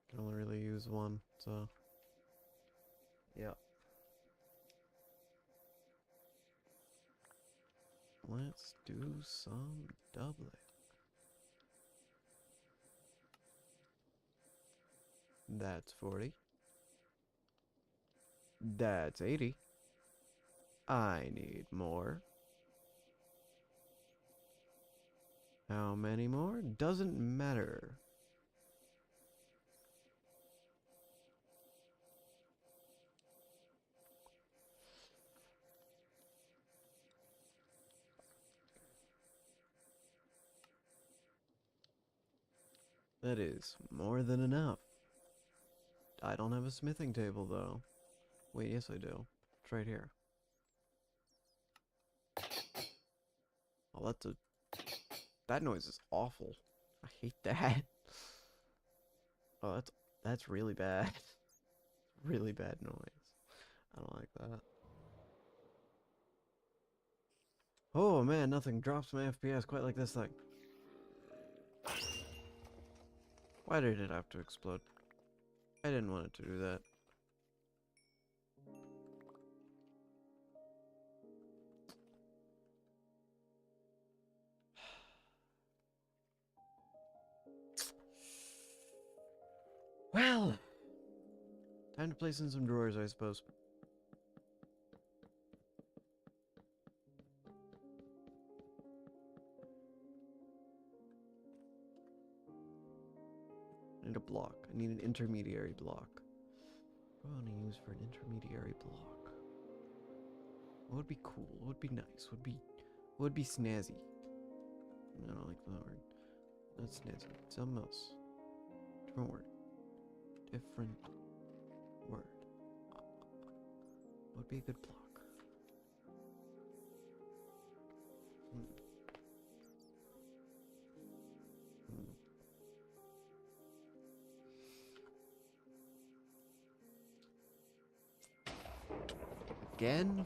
Can only really use one, so yeah. Let's do some doubling. That's 40. That's 80. I need more. How many more? Doesn't matter. That is more than enough. I don't have a smithing table, though. Wait, yes I do. It's right here. Oh, that noise is awful. I hate that. Oh, that's really bad. Really bad noise. I don't like that. Oh man, nothing drops my FPS quite like this thing. Why did it have to explode? I didn't want it to do that. Well, time to place in some drawers, I suppose. I need a block. I need an intermediary block. What do I want to use for an intermediary block? What would be cool? What would be nice? What would be snazzy? I don't like that word. Not snazzy. Something else. Different word. Different word. What would be a good block? Again?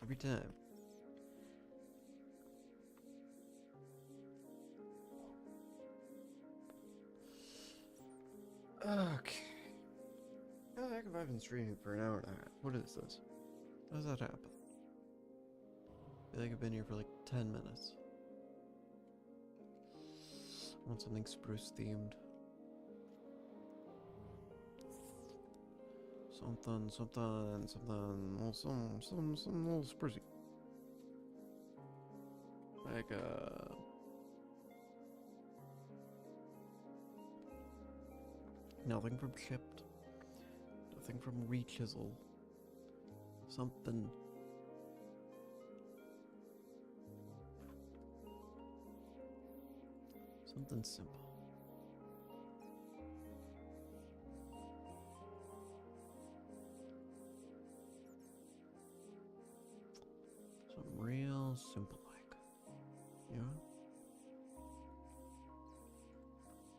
Every time. Okay. How the heck have I been streaming for an hour and a half? What is this? How does that happen? I feel like I've been here for like 10 minutes. I want something spruce themed. Something, well, some little sprucey. Like, nothing from chipped. Nothing from rechisel. Something. Something simple. Something real simple like. Yeah?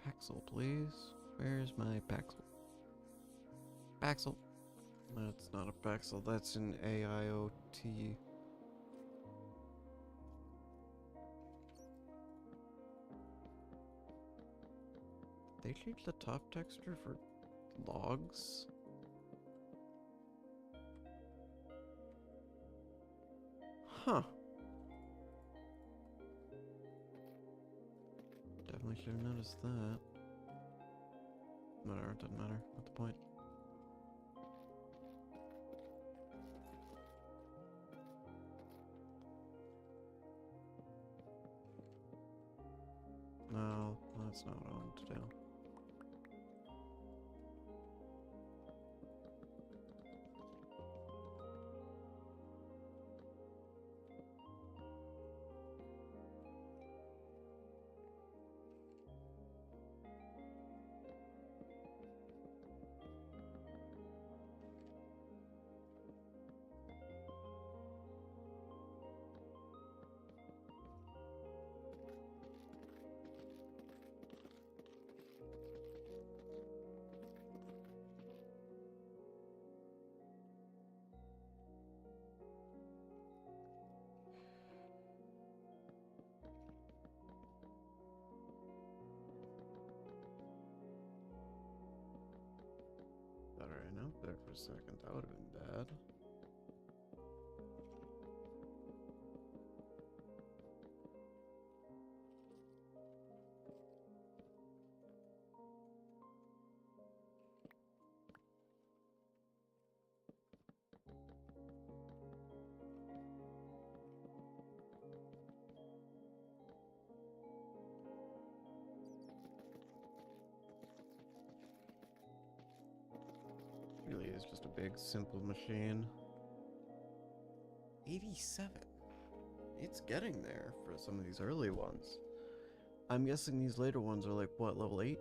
Paxel, please. Where's my Paxel? Paxel. That's not a Paxel, that's an AIoT. They changed the top texture for logs? Huh. Definitely should have noticed that. Whatever, it doesn't matter. What's the point? No, that's not what I wanted to do. That ran out there for a second. That would have been bad. Really is just a big, simple machine. 87. it's getting there for some of these early ones. I'm guessing these later ones are like, what, level 8?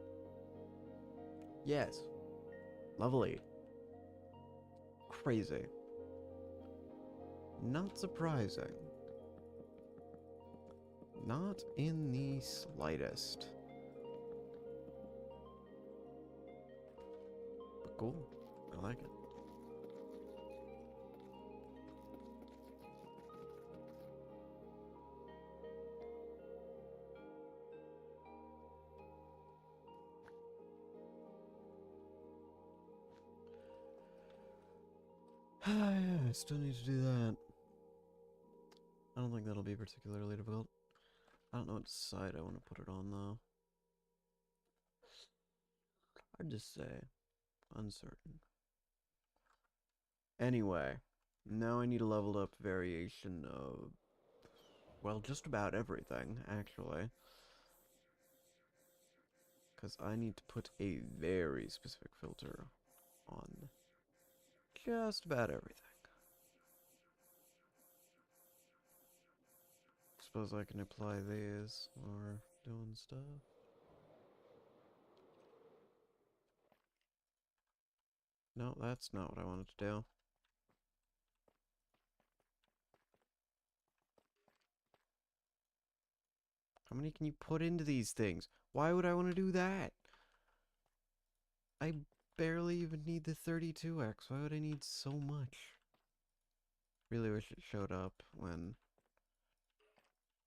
Yes. Level 8. Crazy. Not surprising. Not in the slightest. But cool. I like it. Yeah, I still need to do that. I don't think that'll be particularly difficult. I don't know what side I want to put it on, though. Hard to say. Uncertain. Anyway, now I need a leveled up variation of, well, just about everything, actually. Because I need to put a very specific filter on just about everything. Suppose I can apply these or doing stuff. No, that's not what I wanted to do. How many can you put into these things? Why would I want to do that? I barely even need the 32x. Why would I need so much? Really wish it showed up when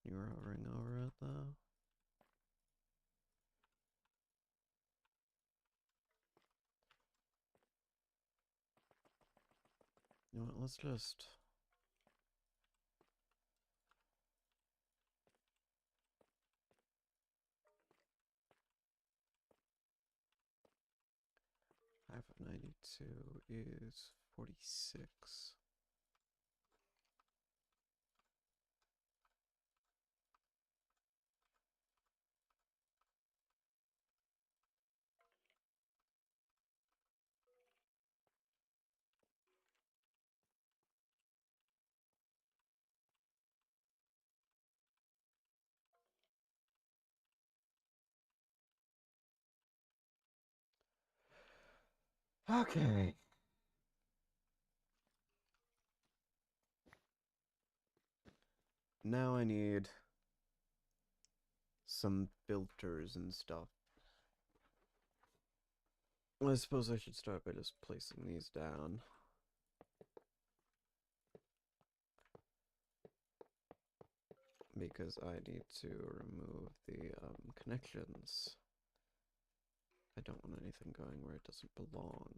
you were hovering over it, though. You know what, let's just... Half of 92 is 46. Okay. Now I need some filters and stuff. Well, I suppose I should start by just placing these down. Because I need to remove the connections. I don't want anything going where it doesn't belong.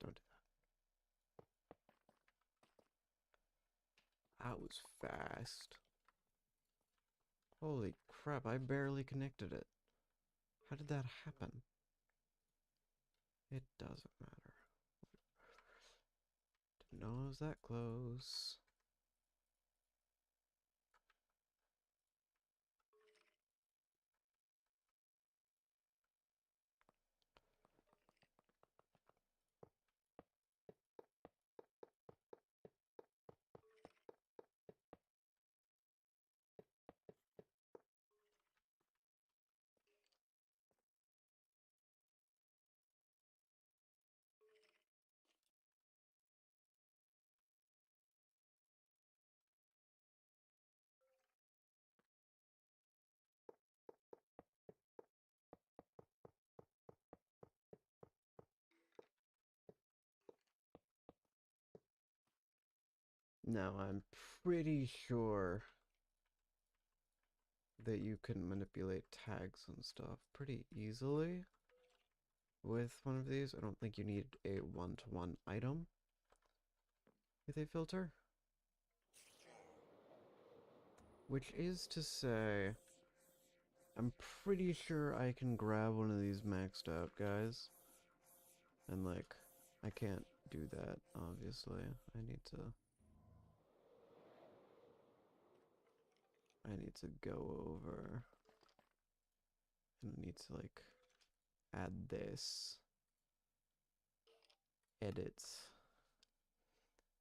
Don't do that. That was fast. Holy crap, I barely connected it. How did that happen? It doesn't matter. Didn't know it was that close. Now I'm pretty sure that you can manipulate tags and stuff pretty easily with one of these. I don't think you need a one-to-one item with a filter. Which is to say, I'm pretty sure I can grab one of these maxed out guys. And like, I can't do that, obviously. I need to go over and I need to like add this. Edit.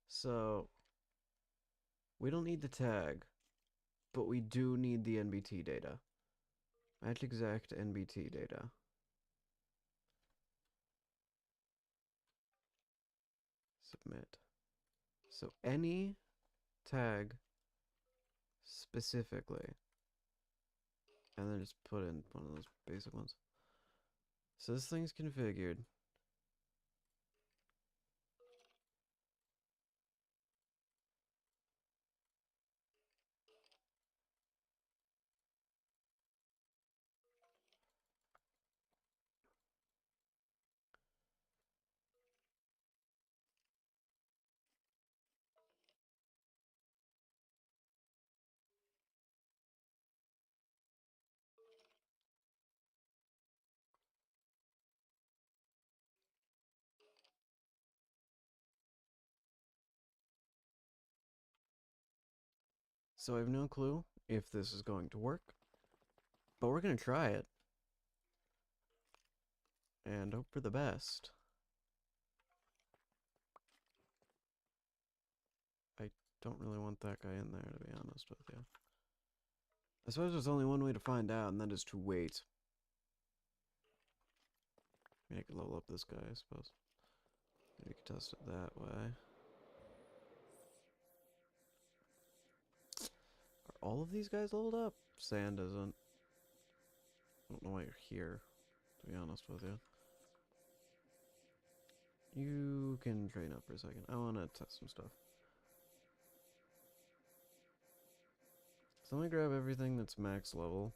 So we don't need the tag, but we do need the NBT data. Match exact NBT data. Submit. So any tag specifically, and then just put in one of those basic ones. So this thing's configured. So I have no clue if this is going to work, but we're going to try it and hope for the best. I don't really want that guy in there, to be honest with you. I suppose there's only one way to find out, and that is to wait. Maybe I could level up this guy, I suppose. Maybe we could test it that way. Are all of these guys leveled up? Sand isn't. I don't know why you're here, to be honest with you. You can train up for a second. I want to test some stuff. So let me grab everything that's max level,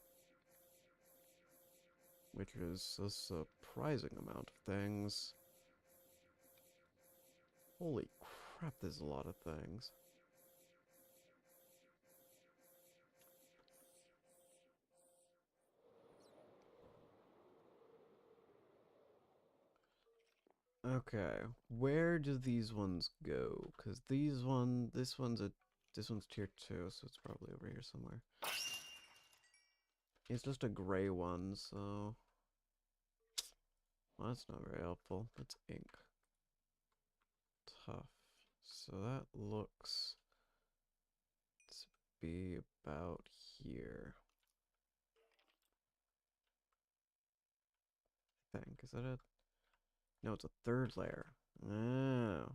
which is a surprising amount of things. Holy crap, there's a lot of things. Okay, where do these ones go? Because this one's tier 2, so it's probably over here somewhere. It's just a gray one, so... Well, that's not very helpful. That's ink. Tough. So that looks to be about here. I think. Is that it? No, it's a third layer. Oh.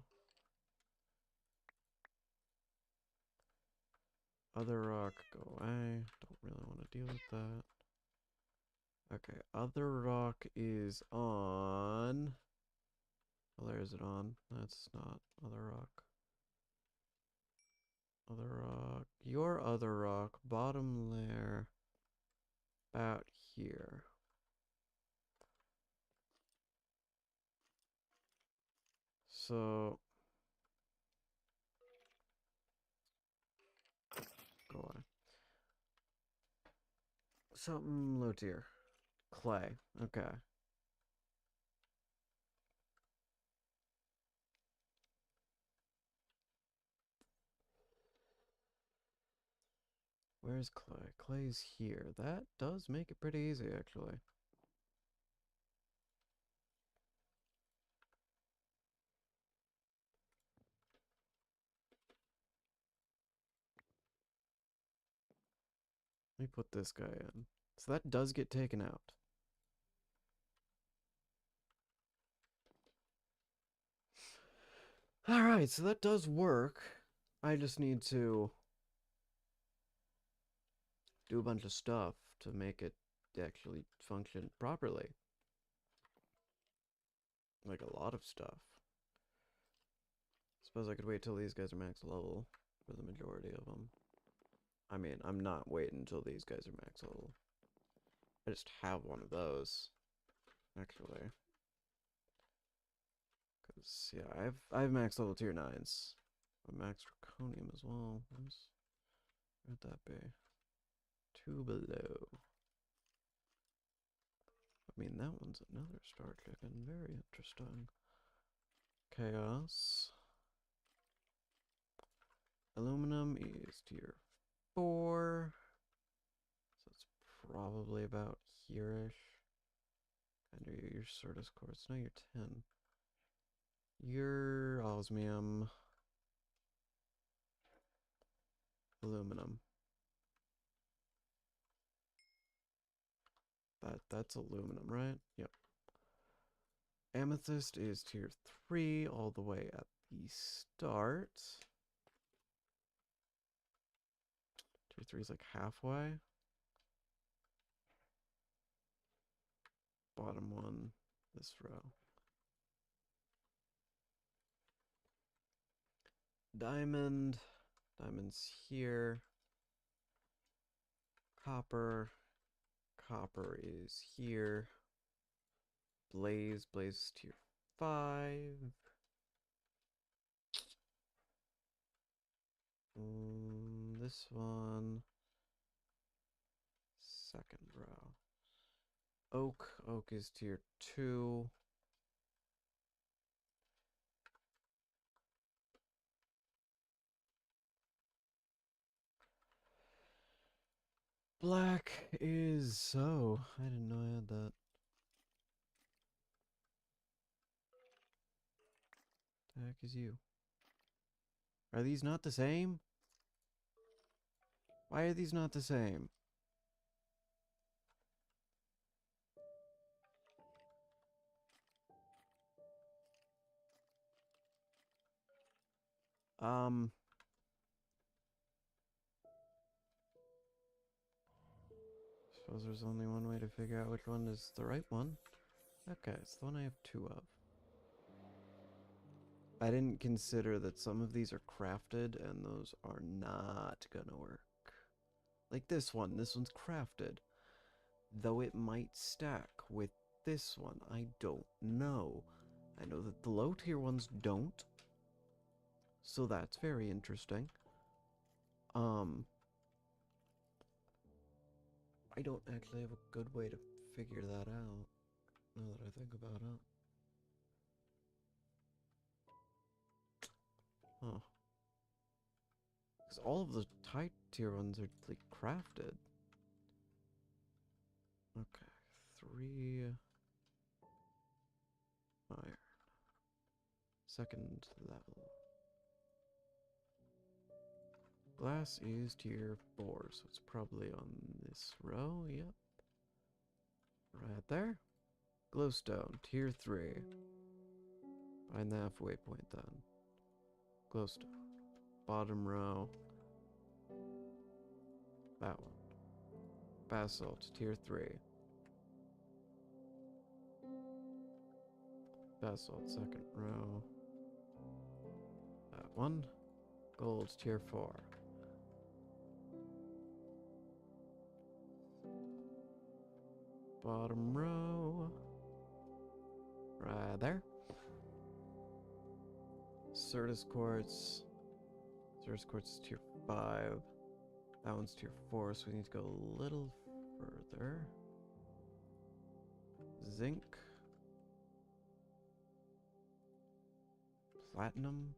Other rock, go away. Don't really want to deal with that. Okay, other rock is on... What layer is it on? That's not other rock. Other rock. Your other rock, bottom layer, about here. So... Go away. Something low tier. Clay. Okay. Where's clay? Clay's here. That does make it pretty easy, actually. Let me put this guy in. So that does get taken out. Alright, so that does work. I just need to do a bunch of stuff to make it actually function properly. Like a lot of stuff. Suppose I could wait till these guys are max level for the majority of them. I mean, I'm not waiting until these guys are max level. I just have one of those, actually. Cause yeah, I have max level tier 9s. But max draconium as well. Where'd that be? 2 below. I mean, that one's another star chicken. Very interesting. Chaos. Aluminum is tier 4. So it's probably about here-ish. And your Certus quartz. No, you're 10. Your osmium. Aluminum. That's aluminum, right? Yep. Amethyst is tier 3 all the way at the start. Tier 3 is like halfway. Bottom one, this row. Diamond. Diamond's here. Copper. Copper is here. Blaze. Blaze is tier 5. This one. Second row. Oak. Oak is tier 2. Black is... Oh, I didn't know I had that. The heck is you? Are these not the same? Why are these not the same? Suppose there's only one way to figure out which one is the right one. Okay, it's the one I have 2 of. I didn't consider that some of these are crafted and those are not gonna work. Like this one's crafted. Though it might stack with this one, I don't know. I know that the low tier ones don't. So that's very interesting. I don't actually have a good way to figure that out, now that I think about it. Huh. Because all of the high tier ones are, like, crafted. Okay, 3 iron. Second level. Glass is tier 4, so it's probably on this row, yep. Right there. Glowstone, tier 3. Find the halfway point then. Glowstone. Bottom row. That one. Basalt, tier 3. Basalt, second row. That one. Gold, tier 4. Bottom row. Right there. Certus quartz. Certus quartz is tier 5. That one's tier 4, so we need to go a little further. Zinc. Platinum.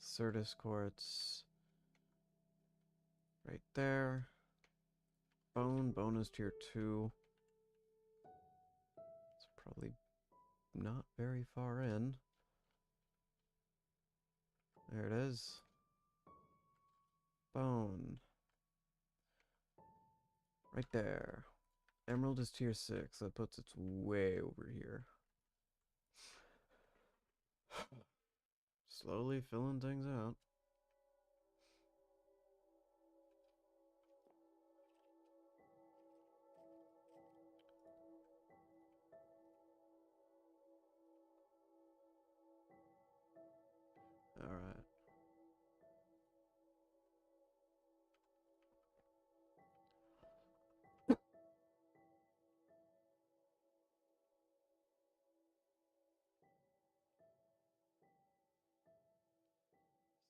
Certus quartz. Right there. Bone. Bone is tier 2. It's probably not very far in. There it is. Bone. Right there. Emerald is tier 6. That puts it way over here. Slowly filling things out. Alright.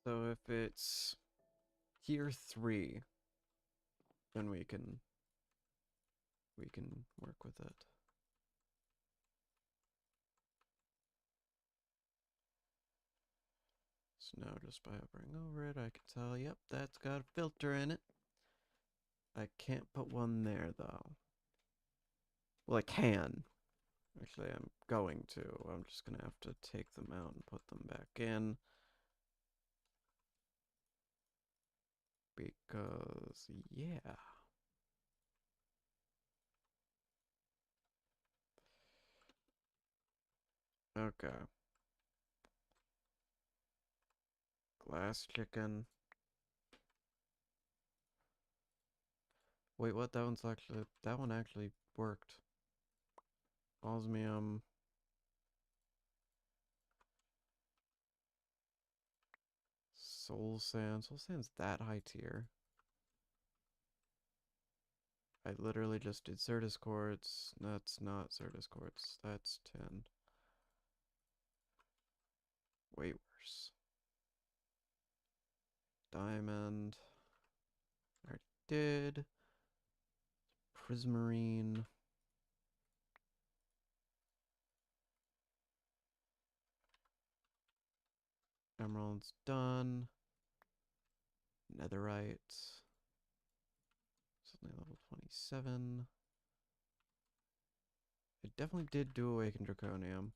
So if it's tier 3, then we can we can work with it. So now just by hovering over it, I can tell, yep, that's got a filter in it. I can't put one there, though. Well, I can. Actually, I'm going to. I'm just going to have to take them out and put them back in. Because, yeah. Okay. Glass chicken. Wait, what? That one actually worked. Osmium. Soul Sand. Soul Sand's that high tier. I literally just did Certus Quartz. That's not Certus Quartz. That's 10. Way worse. Diamond. I already did. Prismarine. Emerald's done. Netherite. Suddenly level 27. I definitely did do Awakened Draconium.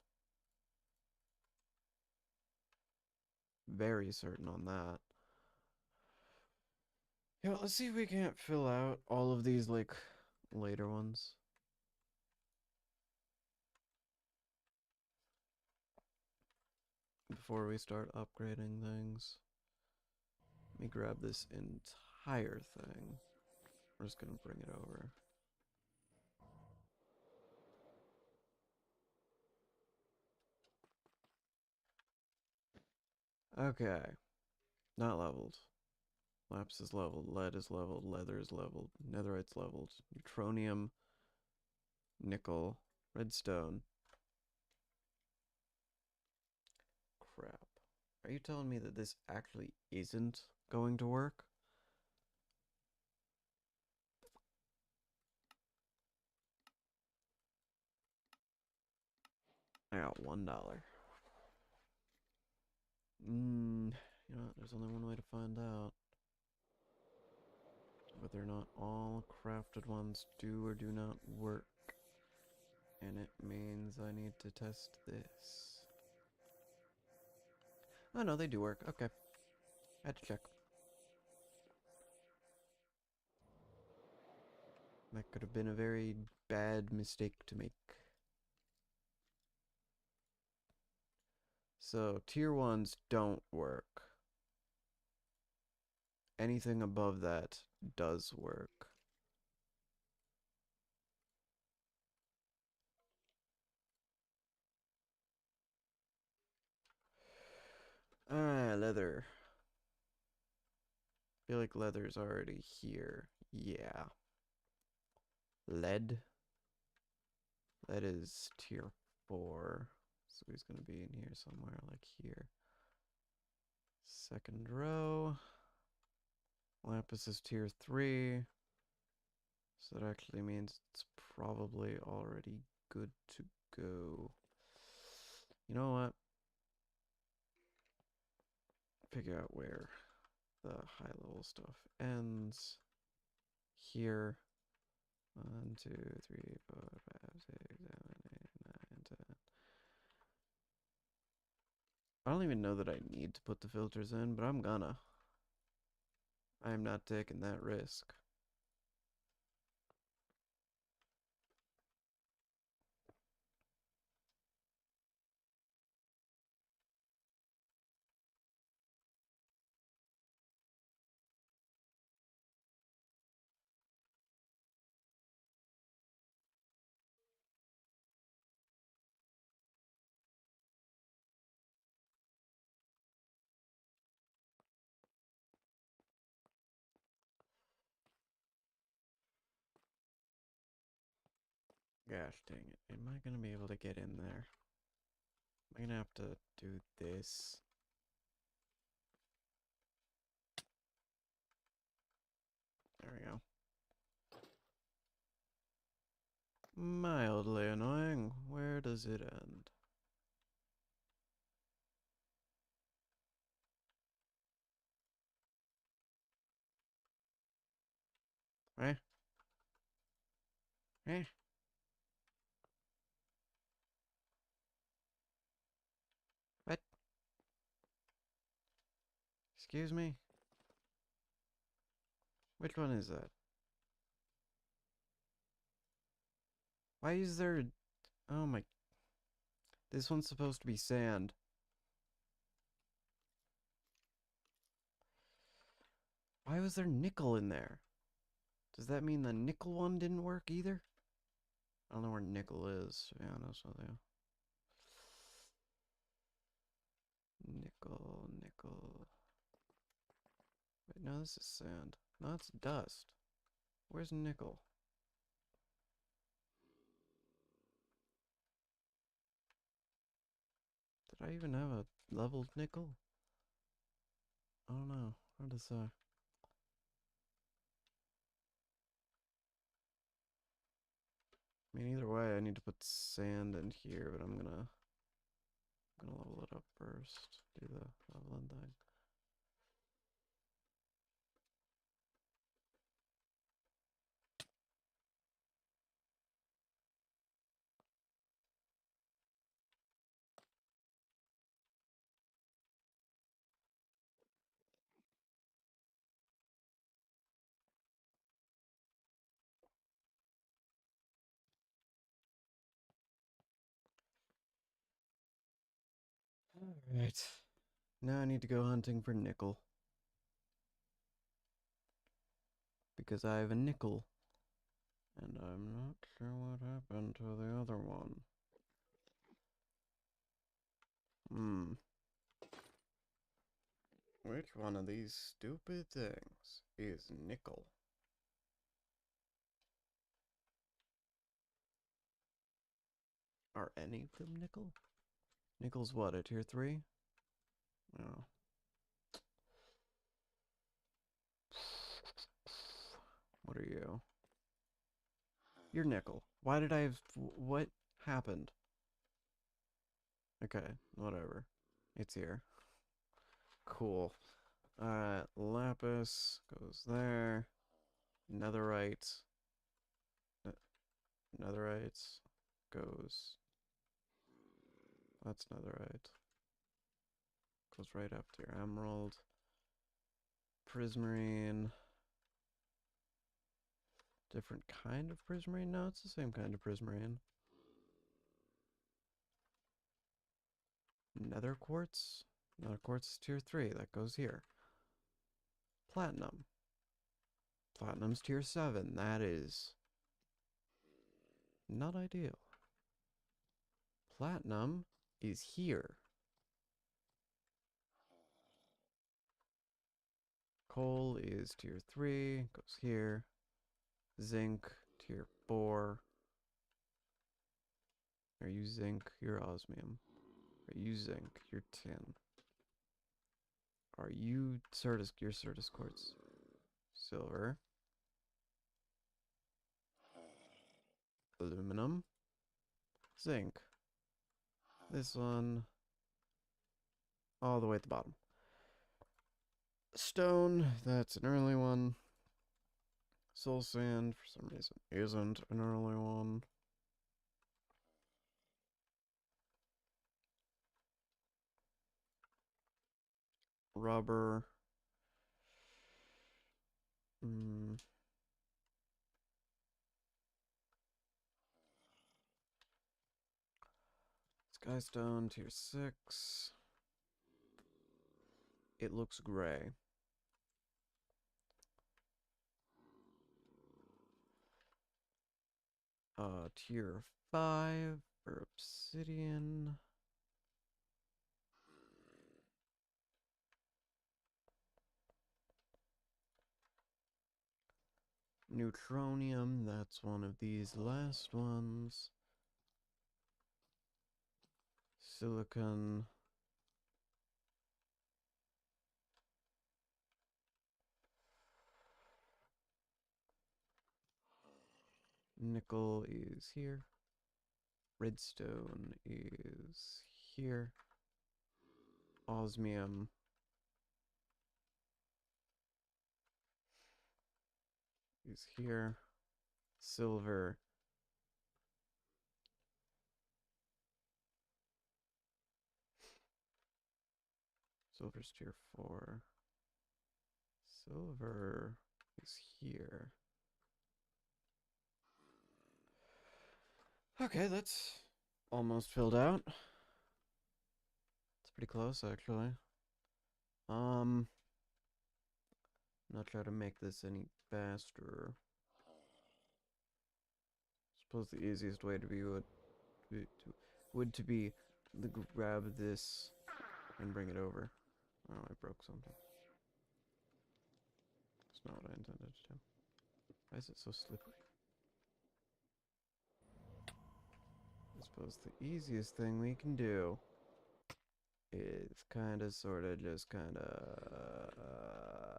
Very certain on that. Yeah, let's see if we can't fill out all of these, like, later ones. Before we start upgrading things. Let me grab this entire thing. We're just gonna bring it over. Okay. Not leveled. Lapis is leveled, lead is leveled, leather is leveled, netherite's leveled, neutronium, nickel, redstone. Crap. Are you telling me that this actually isn't going to work? I got $1. You know what? There's only one way to find out. Whether or not all crafted ones do or do not work. And it means I need to test this. Oh no, they do work. Okay. I had to check. That could have been a very bad mistake to make. So, tier 1s don't work. Anything above that does work. Leather. I feel like leather's already here. Yeah. Lead. Lead is tier 4. So he's going to be in here somewhere, like here. Second row. Lapis is tier 3. So that actually means it's probably already good to go. You know what? Figure out where the high level stuff ends. Here. 1, 2, 3, 4, 5, 6, 7, 8, 9, 10. I don't even know that I need to put the filters in, but I'm gonna. I'm not taking that risk. Gosh dang it. Am I gonna be able to get in there? Am I gonna have to do this? There we go. Mildly annoying. Where does it end? Eh? Eh? What? Excuse me? Which one is that? Why is there... Oh my... This one's supposed to be sand. Why was there nickel in there? Does that mean the nickel one didn't work either? I don't know where nickel is, to be honest with you. Nickel, nickel. Wait, no, this is sand. No, it's dust. Where's nickel? Did I even have a leveled nickel? I don't know. Hard to say. I mean, either way, I need to put sand in here, but I'm gonna level it up first. Do the leveling thing. Alright. Now I need to go hunting for nickel. Because I have a nickel. And I'm not sure what happened to the other one. Which one of these stupid things is nickel? Are any of them nickel? Nickel's what, a tier 3? Oh. What are you? You're nickel. Why did I have... What happened? Okay, whatever. It's here. Cool. Lapis goes there. Netherite. Netherite goes... That's netherite. Goes right up to your emerald. Prismarine. Different kind of prismarine? No, it's the same kind of prismarine. Nether quartz? Nether quartz is tier 3. That goes here. Platinum. Platinum's tier 7. That is not ideal. Platinum is here. Coal is tier 3. Goes here. Zinc, tier 4. Are you zinc? You're osmium. Are you zinc? You're tin. Are you Certus? You're Certus quartz. Silver. Aluminum. Zinc. This one. All the way at the bottom. Stone. That's an early one. Soul sand, for some reason, isn't an early one. Rubber. Skystone, tier 6. It looks gray. Tier 5 for obsidian. Neutronium, that's one of these last ones. Silicon. Nickel is here. Redstone is here. Osmium is here. Silver Silver's tier 4. Silver is here. Okay, that's almost filled out. It's pretty close, actually. Not try to make this any faster. Suppose the easiest way to be would to be to grab this and bring it over. Oh, I broke something. That's not what I intended to do. Why is it so slippery? I suppose the easiest thing we can do is kinda, sorta, just kinda,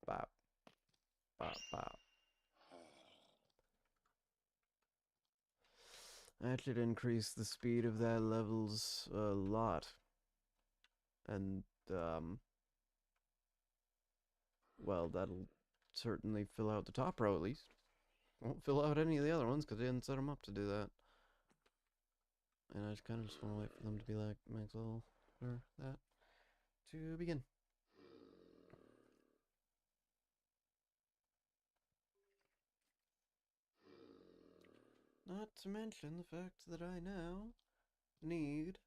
bop, bop, bop. That should increase the speed of that levels a lot. And, well, that'll certainly fill out the top row at least. Won't fill out any of the other ones because I didn't set them up to do that. And I just kind of just want to wait for them to be like max level for that to begin. Not to mention the fact that I now need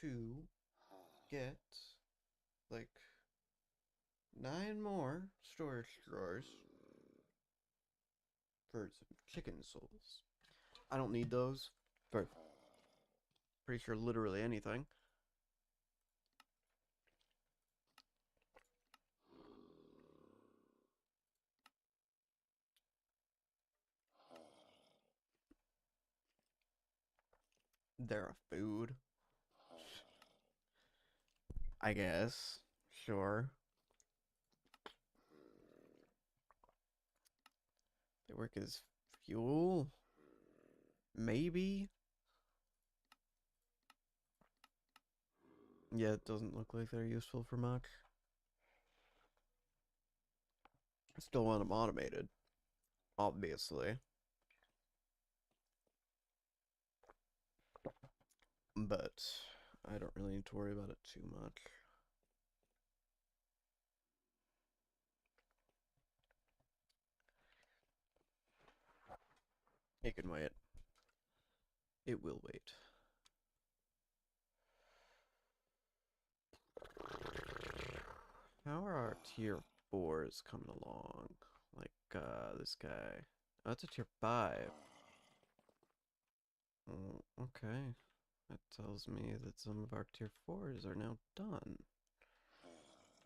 to get like 9 more storage drawers for some chicken souls. I don't need those for pretty sure literally anything. They're a food. I guess. Sure. They work as fuel? Maybe? Yeah, it doesn't look like they're useful for much. I still want them automated. Obviously. But I don't really need to worry about it too much. It can wait. It will wait. How are our tier 4s coming along? Like, this guy. Oh, that's a tier 5. Oh, okay. That tells me that some of our tier 4s are now done.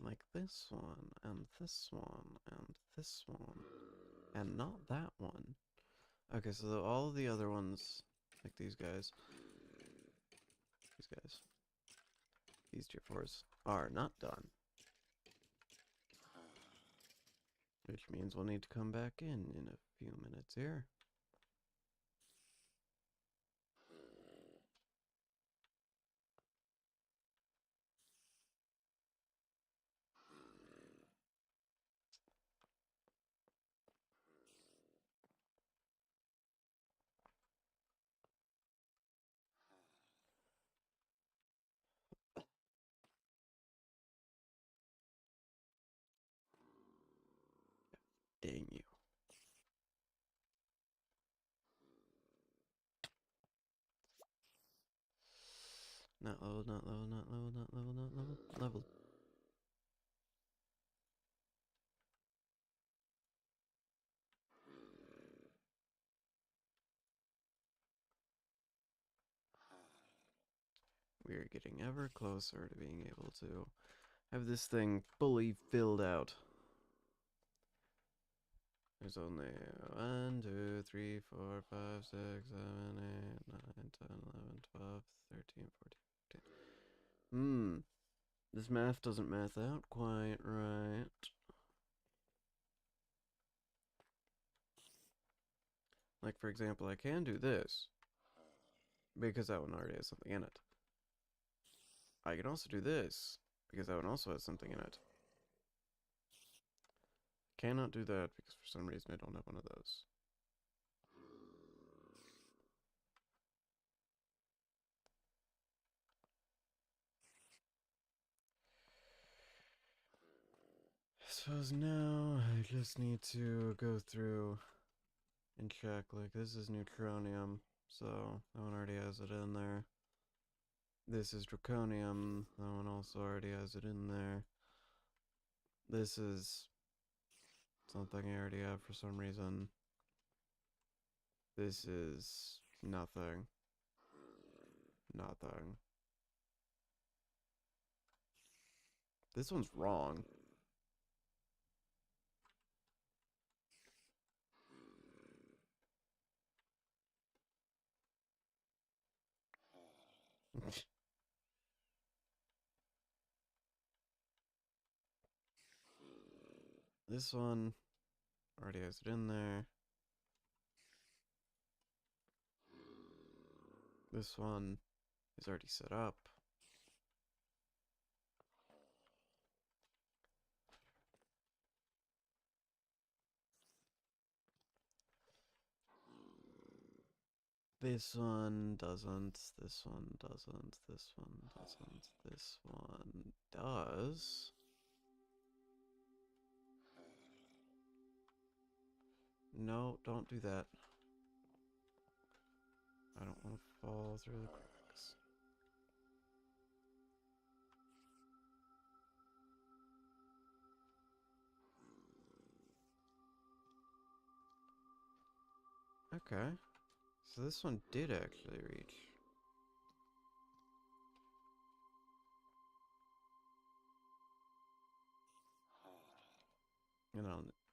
Like this one, and this one, and this one. And not that one. Okay, so all the other ones, like these guys, these tier 4s, are not done. Which means we'll need to come back in a few minutes here. Dang you. Not level, not level, not level, not level, not level, level. We're getting ever closer to being able to have this thing fully filled out. There's only 1, 2, 3, 4, 5, 6, 7, 8, 9, 10, 11, 12, 13, 14, 15. This math doesn't math out quite right. Like, for example, I can do this, because that one already has something in it. I can also do this, because that one also has something in it. Cannot do that, because for some reason I don't have one of those. I suppose now I just need to go through and check, like, this is neutronium, so that one already has it in there. This is draconium, that one also already has it in there. This is something I already have for some reason. This is nothing. Nothing. This one's wrong. This one already has it in there. This one is already set up. This one doesn't. This one doesn't. This one doesn't. This one does. No, don't do that. I don't want to fall through the cracks. Okay. So this one did actually reach. And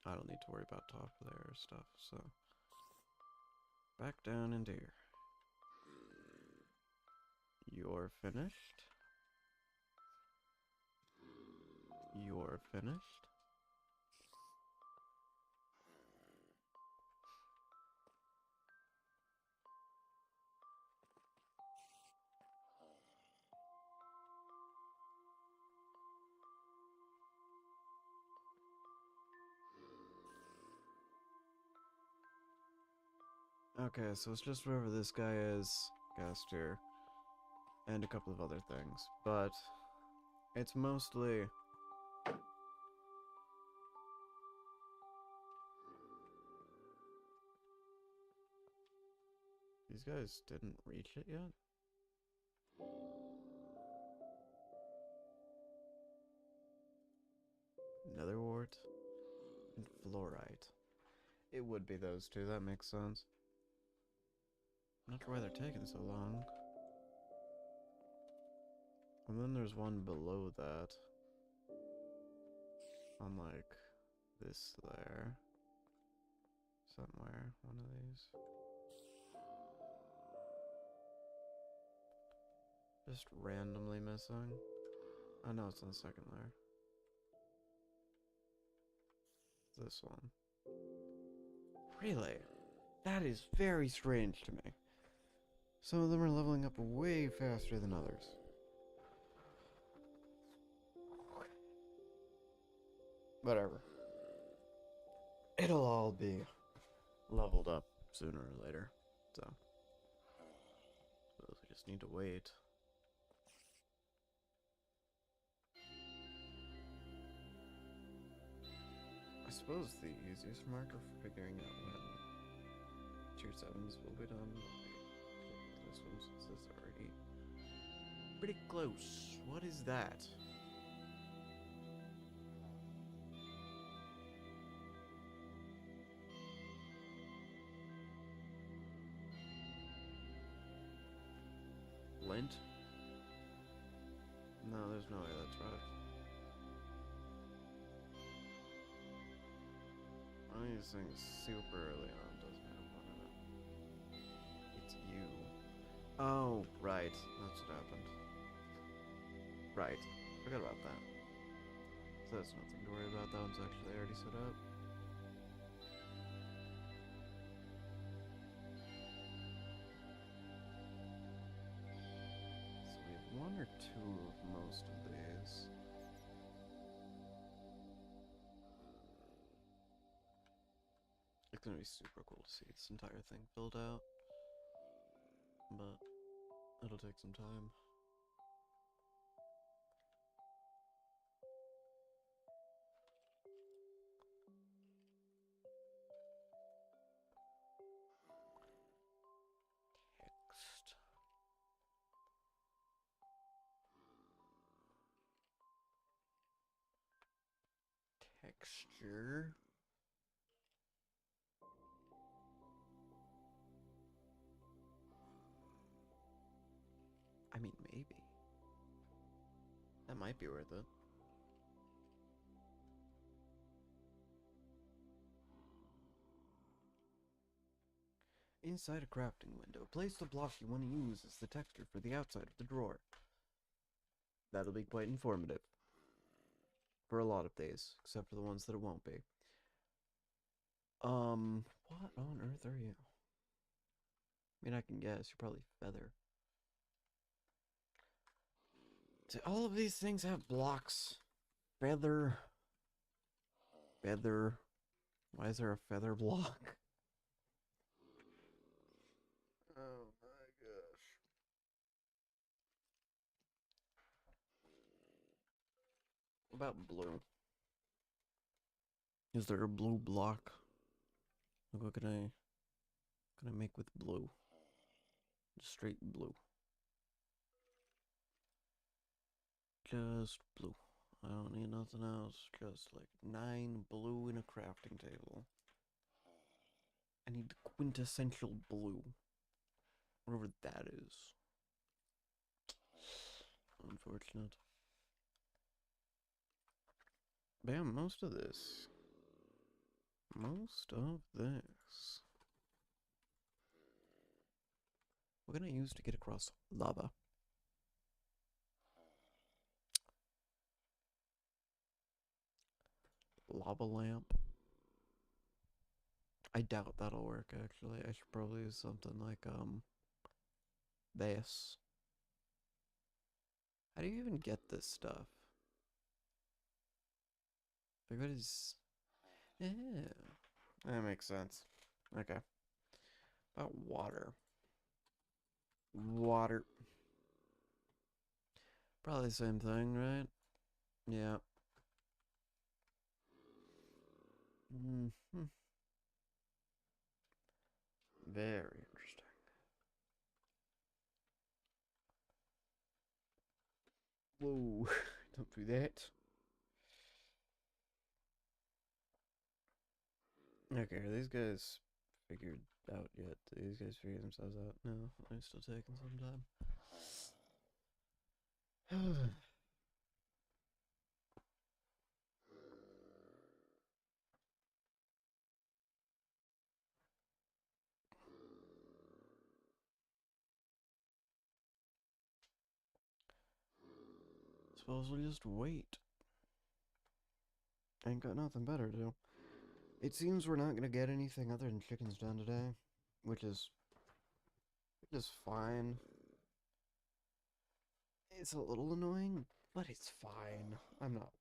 I don't need to worry about top layer stuff, so back down into here. You're finished. You're finished. Okay, so it's just wherever this guy is, gas tier, and a couple of other things, but it's mostly these guys didn't reach it yet? Nether wart and fluorite. It would be those two, that makes sense. I'm not sure why they're taking so long. And then there's one below that. On like this there. Somewhere, one of these. Just randomly missing. Oh no, it's on the second layer. This one. Really? That is very strange to me. Some of them are leveling up way faster than others. Whatever. It'll all be leveled up sooner or later. So suppose we just need to wait. I suppose the easiest marker for figuring out when tier 7s will be done. This one, since it's already pretty close. What is that? Lint? No, there's no way that's right. One of these things super early on doesn't have one in it. It's you. Oh, right. That's what happened. Right. Forgot about that. So that's nothing to worry about. That one's actually already set up. one or two of most of these. It's gonna be super cool to see this entire thing filled out, but it'll take some time. Text. Texture. I mean, maybe. That might be worth it. Inside a crafting window, place the block you want to use as the texture for the outside of the drawer. That'll be quite informative. For a lot of days, except for the ones that it won't be. What on earth are you? I mean, I can guess, you're probably feather. Do all of these things have blocks? Feather. Feather. Why is there a feather block? Oh my gosh. What about blue? Is there a blue block? Like, what can I make with blue? Just straight blue. Just blue. I don't need nothing else. Just like 9 blue in a crafting table. I need the quintessential blue. Whatever that is. Unfortunate. Bam, most of this. Most of this. What can I use to get across lava? Lava lamp. I doubt that'll work, actually. I should probably use something like, this. How do you even get this stuff? Like, what is... Yeah. That makes sense. Okay. About water. Water. Probably the same thing, right? Yeah. Mm-hmm. Very interesting. Whoa. Don't do that. Okay, are these guys figured out yet? Do these guys figure themselves out? No, they're still taking some time. Suppose we'll just wait. Ain't got nothing better to do. It seems we're not gonna get anything other than chickens done today, which is fine. It's a little annoying, but it's fine. I'm not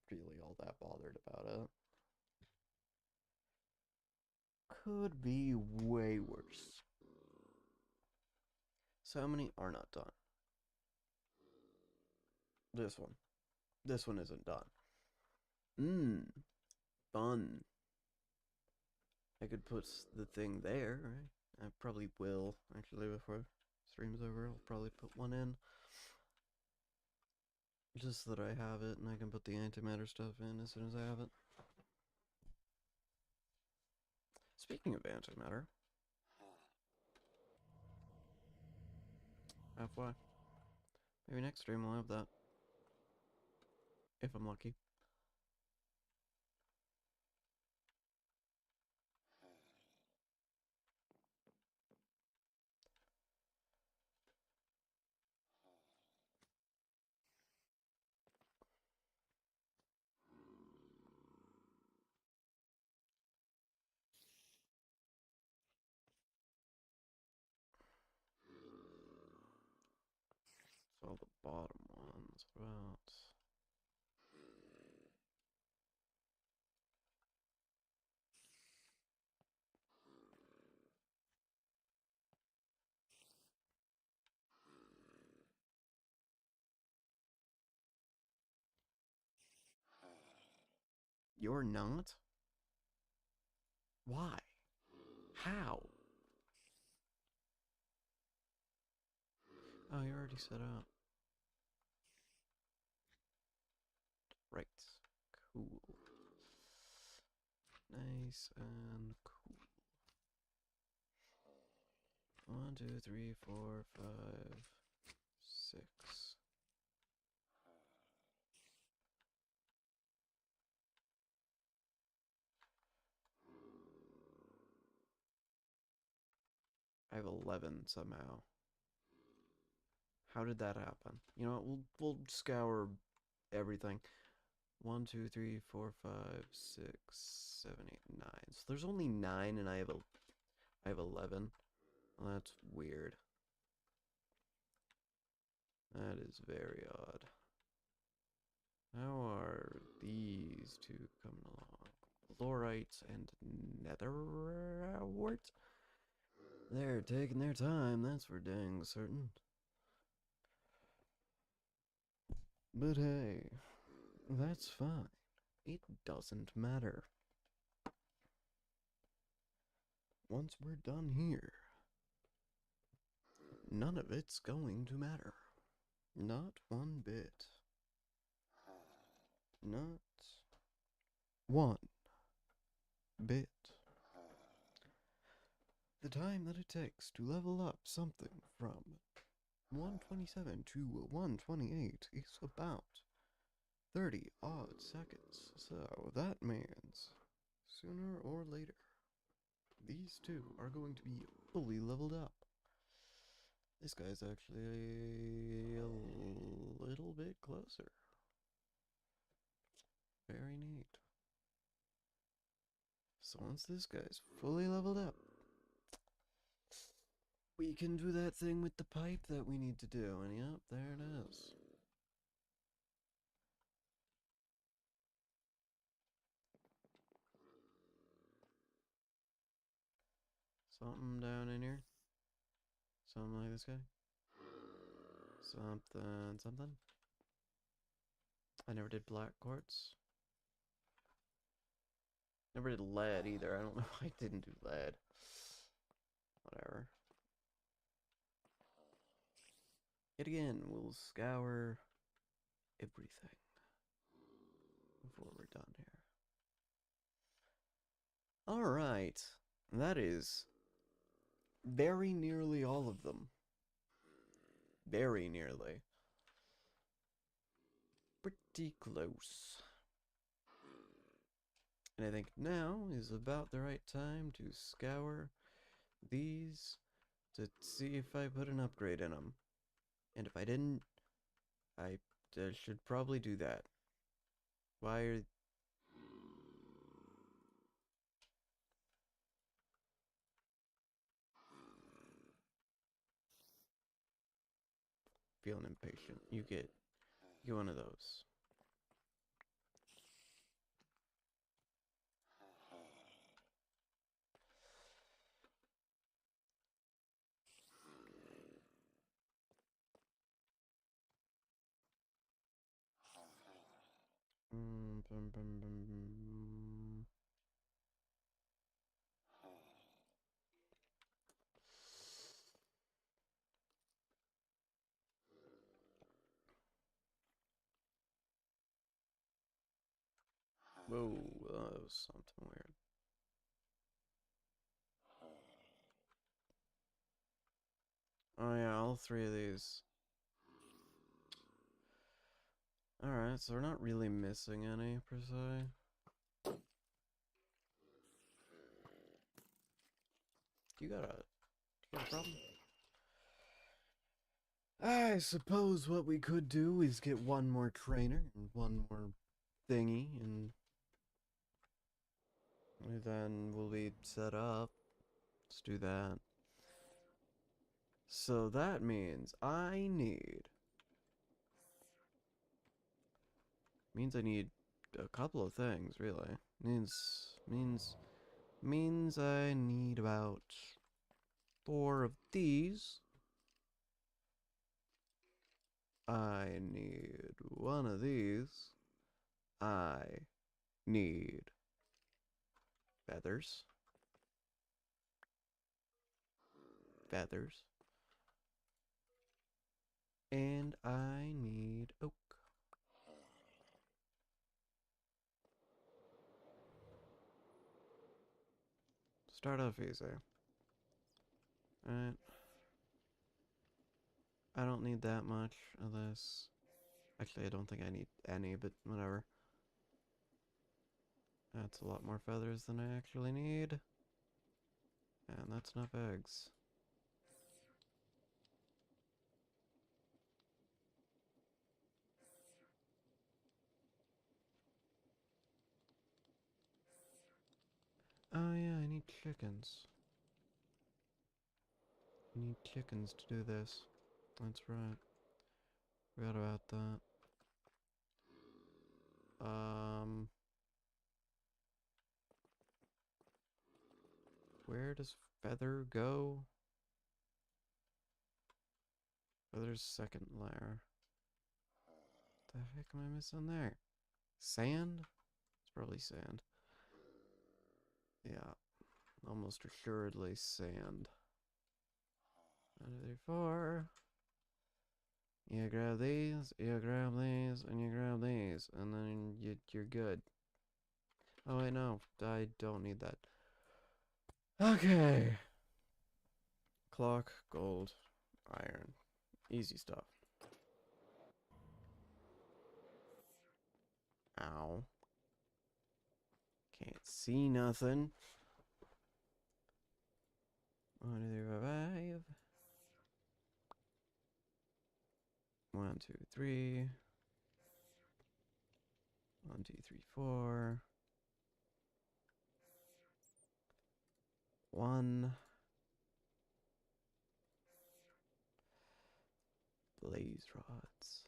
really all that bothered about it. Could be way worse. So how many are not done? This one. This one isn't done. Fun. I could put the thing there, right? I probably will, actually, before stream's over. I'll probably put one in. Just so that I have it, and I can put the antimatter stuff in as soon as I have it. Speaking of antimatter, FY, maybe next stream I'll have that. If I'm lucky. So the You're not? Why? How? Oh, you're already set up. Right. Cool. Nice and cool. 1, 2, 3, 4, 5, 6. I have 11 somehow. How did that happen? You know what? We'll scour everything. 1, 2, 3, 4, 5, 6, 7, 8, 9. So there's only 9, and I have 11. Well, that's weird. That is very odd. How are these two coming along? Fluorite and netherwort? They're taking their time, that's for dang certain. But hey, that's fine. It doesn't matter. Once we're done here, none of it's going to matter. Not one bit. Not one bit. The time that it takes to level up something from 127 to 128 is about 30 odd seconds. So that means sooner or later, these two are going to be fully leveled up. This guy's actually a little bit closer. Very neat. So once this guy's fully leveled up, we can do that thing with the pipe that we need to do. And yep, there it is. Something down in here. Something like this guy. Something. I never did black quartz. Never did lead either. I don't know why I didn't do lead. Whatever. Yet again, we'll scour everything before we're done here. Alright. That is very nearly all of them. Very nearly. Pretty close. And I think now is about the right time to scour these to see if I put an upgrade in them. And if I didn't, I should probably do that. Why are... Feeling impatient. You get one of those. Whoa, that was something weird. Oh yeah, all three of these. Alright, so we're not really missing any, per se. You got a problem? I suppose what we could do is get one more trainer and one more thingy, and then we'll be set up. Let's do that. So that means I need a couple of things, really. Means I need about 4 of these. I need 1 of these. I need feathers. Feathers. And I need oak. Start off easy. Alright. I don't need that much of this. Actually, I don't think I need any, but whatever. That's a lot more feathers than I actually need. And that's enough eggs. Oh yeah, I need chickens. I need chickens to do this. That's right. Forgot about that. Where does feather go? Feather's second layer. What the heck am I missing there? Sand? It's probably sand. Yeah, almost assuredly sand. 1, 2, 3, 4. You grab these, you grab these, and you grab these, and then you're good. Oh wait, no, I don't need that. Okay. Clock, gold, iron. Easy stuff. Ow. Can't see nothing. 1, 2, 3, 4, 5. 1, 2, 3. 1, 2, 3, 4. 1. Blaze rods.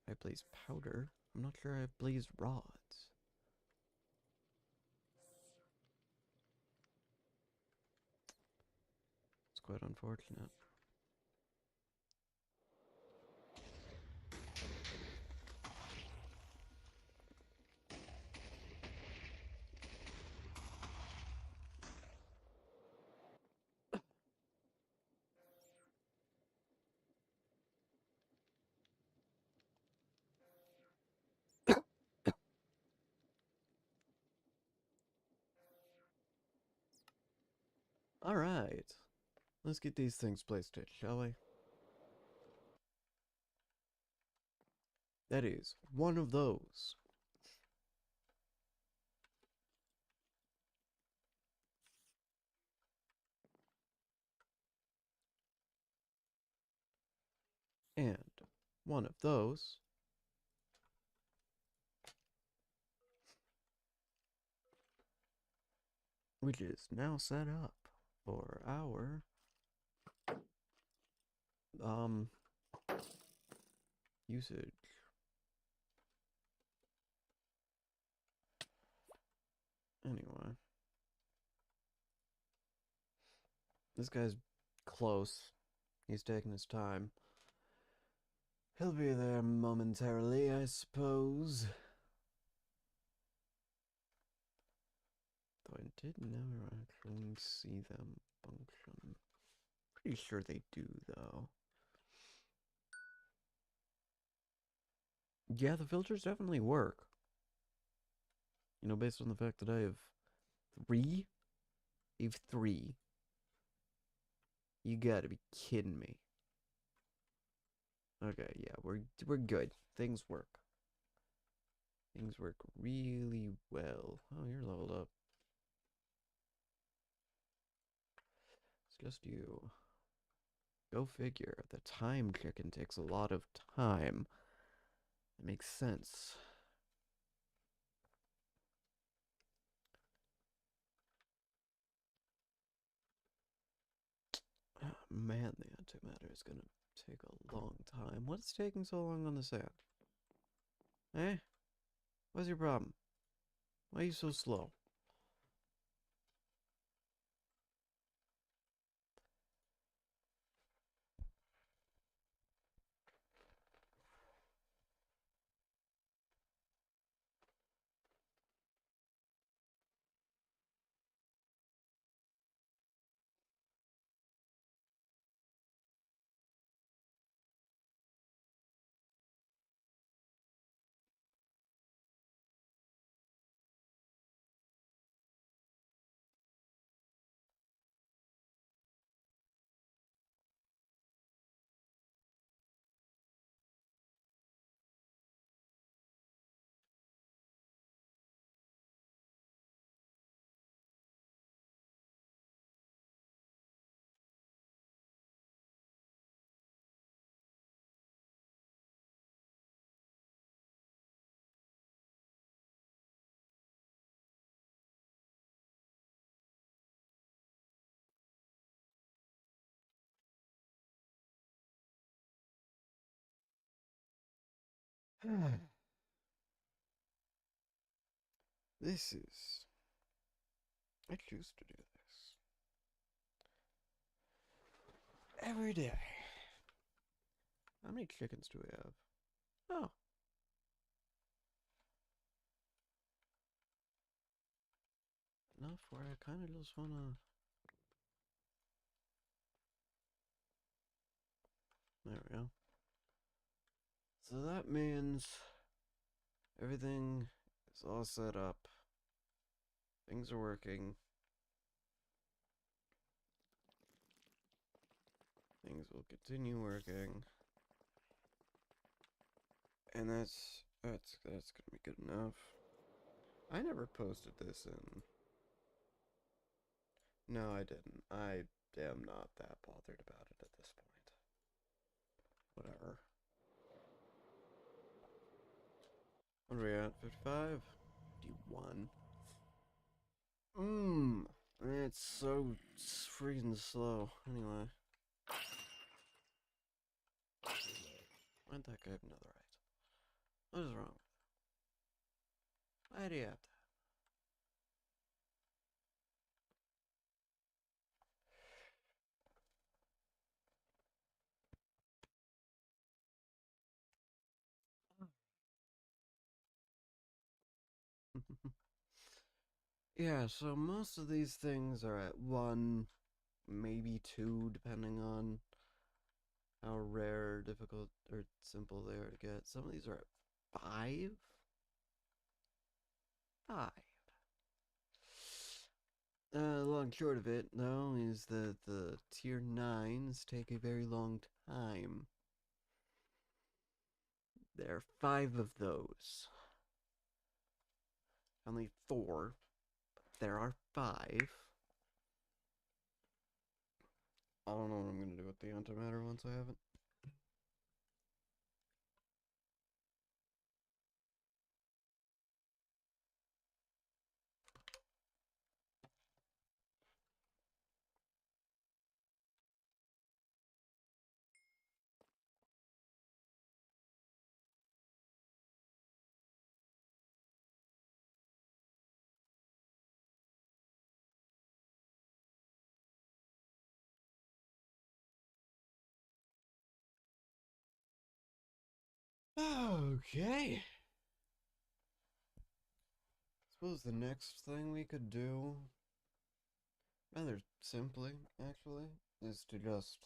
I blaze powder. I'm not sure I blaze rods. It's quite unfortunate. Alright. Let's get these things placed in, shall we? That is one of those. And one of those. Which is now set up for our usage. Anyway. This guy's close. He's taking his time. He'll be there momentarily, I suppose. Though I did never actually see them function. Pretty sure they do, though. Yeah, the filters definitely work. You know, based on the fact that I have 3? I have 3. You gotta be kidding me. Okay, yeah, we're good. Things work. Things work really well. Oh, you're leveled up. It's just you. Go figure. The time chicken takes a lot of time. It makes sense. Man, the antimatter is gonna take a long time. What's taking so long on the sand? Eh? What's your problem? Why are you so slow? This is... I choose to do this every day. How many chickens do we have? Oh. Enough where I kind of just want to... There we go. So that means everything is all set up. Things are working. Things will continue working. And that's gonna be good enough. I never posted this in. No, I didn't. I am not that bothered about it at this point. Whatever. What are we at? 55? 51. It's so freaking slow. Anyway. Why'd that guy have another right? What is wrong with it? Why do you have that? Yeah, so most of these things are at 1, maybe 2, depending on how rare, difficult, or simple they are to get. Some of these are at 5? 5. Long short of it, though, is that the tier 9s take a very long time. There are 5 of those. Only 4, but there are 5. I don't know what I'm gonna do with the antimatter once I have it. Okay. Suppose the next thing we could do, rather simply, actually, is to just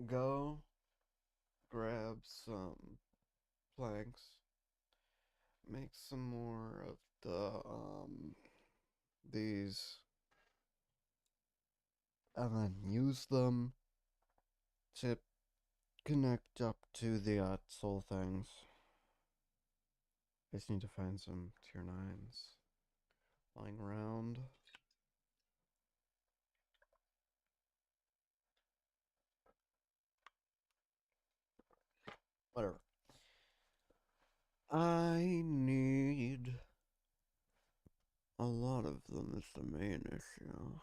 go grab some planks, make some more of these, and then use them to connect up to the soul things. I just need to find some tier 9s lying around. Whatever. I need a lot of them is the main issue.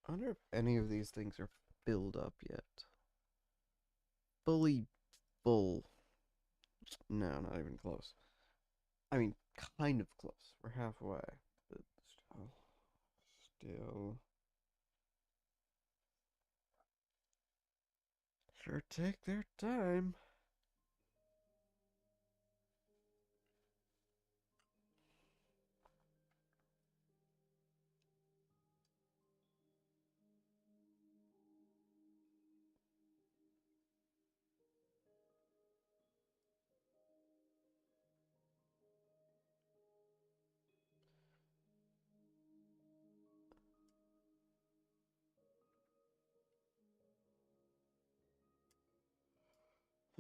I wonder if any of these things are filled up yet. Fully full. No, not even close. I mean, kind of close. We're halfway. But still. Sure take their time.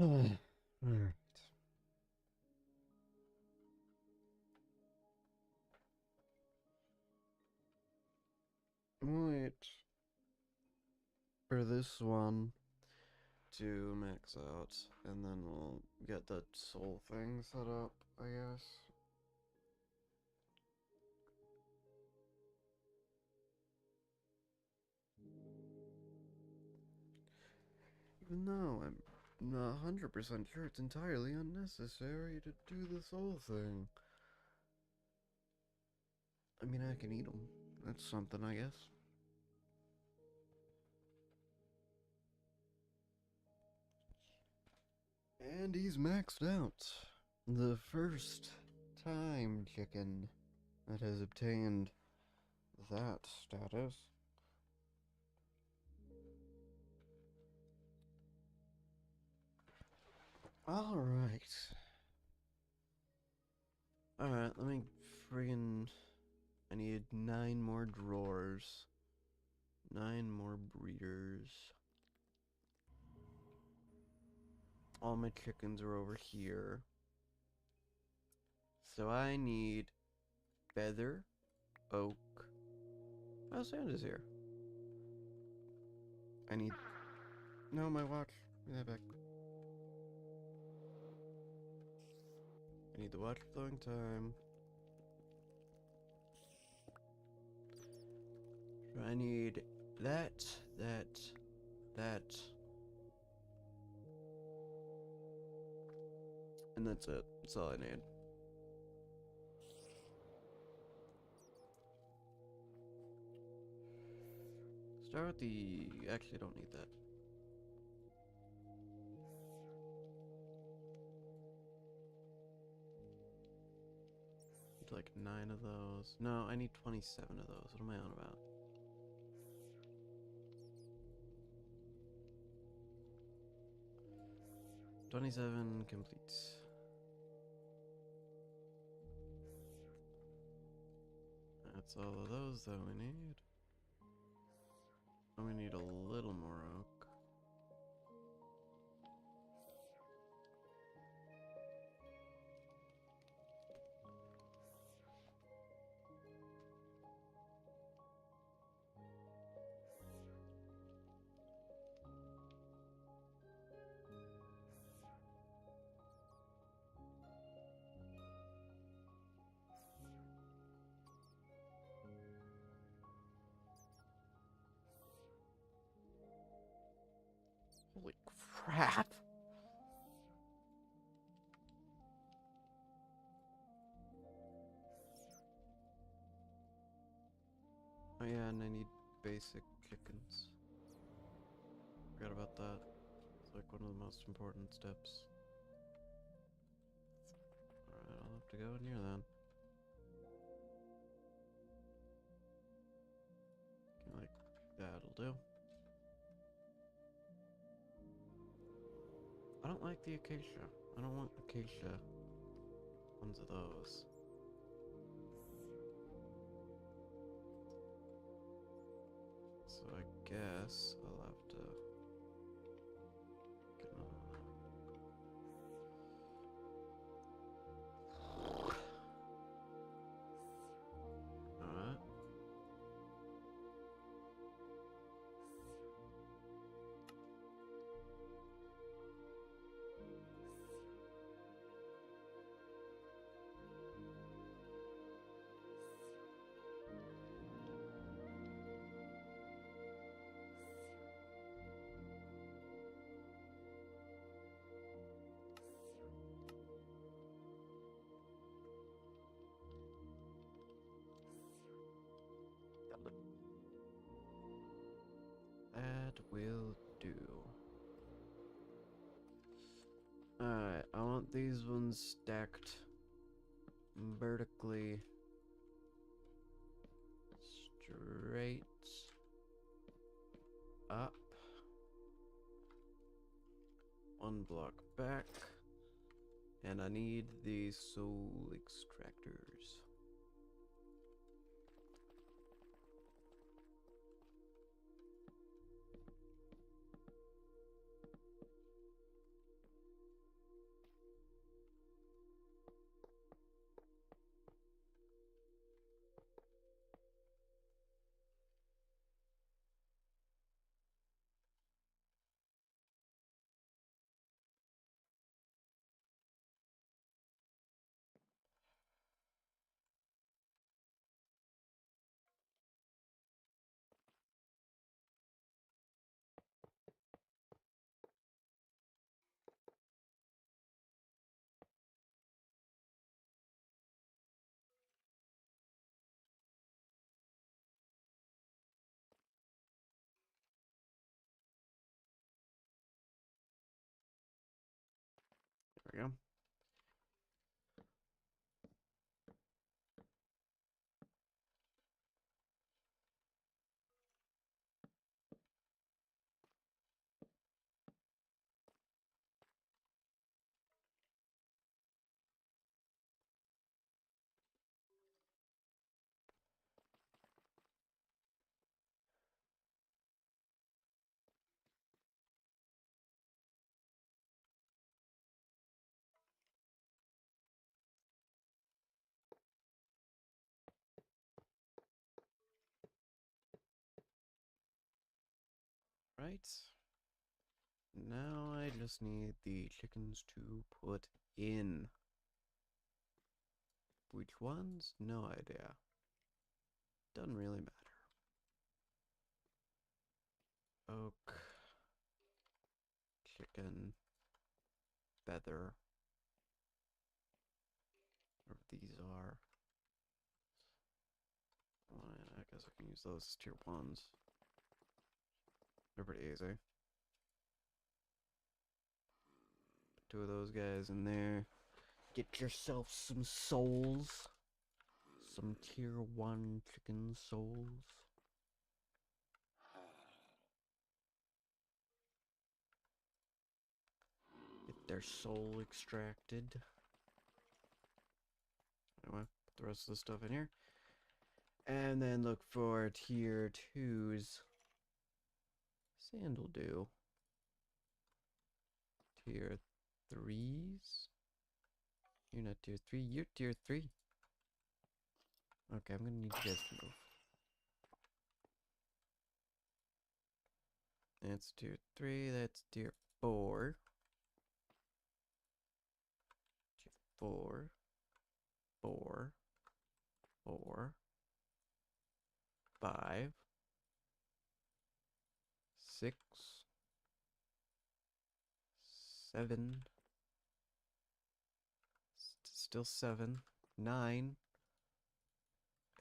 Alright. Wait for this one to max out, and then we'll get that soul thing set up, I guess. Even though I'm not 100% sure it's entirely unnecessary to do this whole thing. I mean, I can eat them. That's something, I guess. And he's maxed out. The first time chicken that has obtained that status. Alright. Alright, let me friggin'... I need 9 more drawers. 9 more breeders. All my chickens are over here. So I need feather, oak. Oh, sand is here. I need... No, my watch. Give me that back. I need the watch flowing time. I need that. And that's it. That's all I need. Start with the... Actually, I don't need that. Need like 9 of those. No, I need 27 of those. What am I on about? $27 complete. That's all of those that we need. And we need a little more oak. Holy crap! Oh yeah, and I need basic chickens. Forgot about that. It's like one of the most important steps. Alright, I'll have to go in here then. Like, that'll do. I don't like the acacia. I don't want acacia ones of those. So I guess I'll have to get another one. Alright. That will do. Alright, I want these ones stacked vertically straight up. 1 block back. And I need the soul extractors. we go. Right. Now I just need the chickens to put in. Which ones? No idea. Doesn't really matter. Oak. Chicken. Feather. Whatever these are. Well, I guess I can use those as tier 1s. They're pretty easy. 2 of those guys in there. Get yourself some souls. Some tier 1 chicken souls. Get their soul extracted. Anyway, put the rest of the stuff in here. And then look for tier 2's sandal dew. Tier 3's? You're not tier 3, you're tier 3. Okay, I'm gonna need you guys to move. That's tier 3, that's tier 4. Tier 4. 4. 4. 5. 6. 7. Still 7. 9.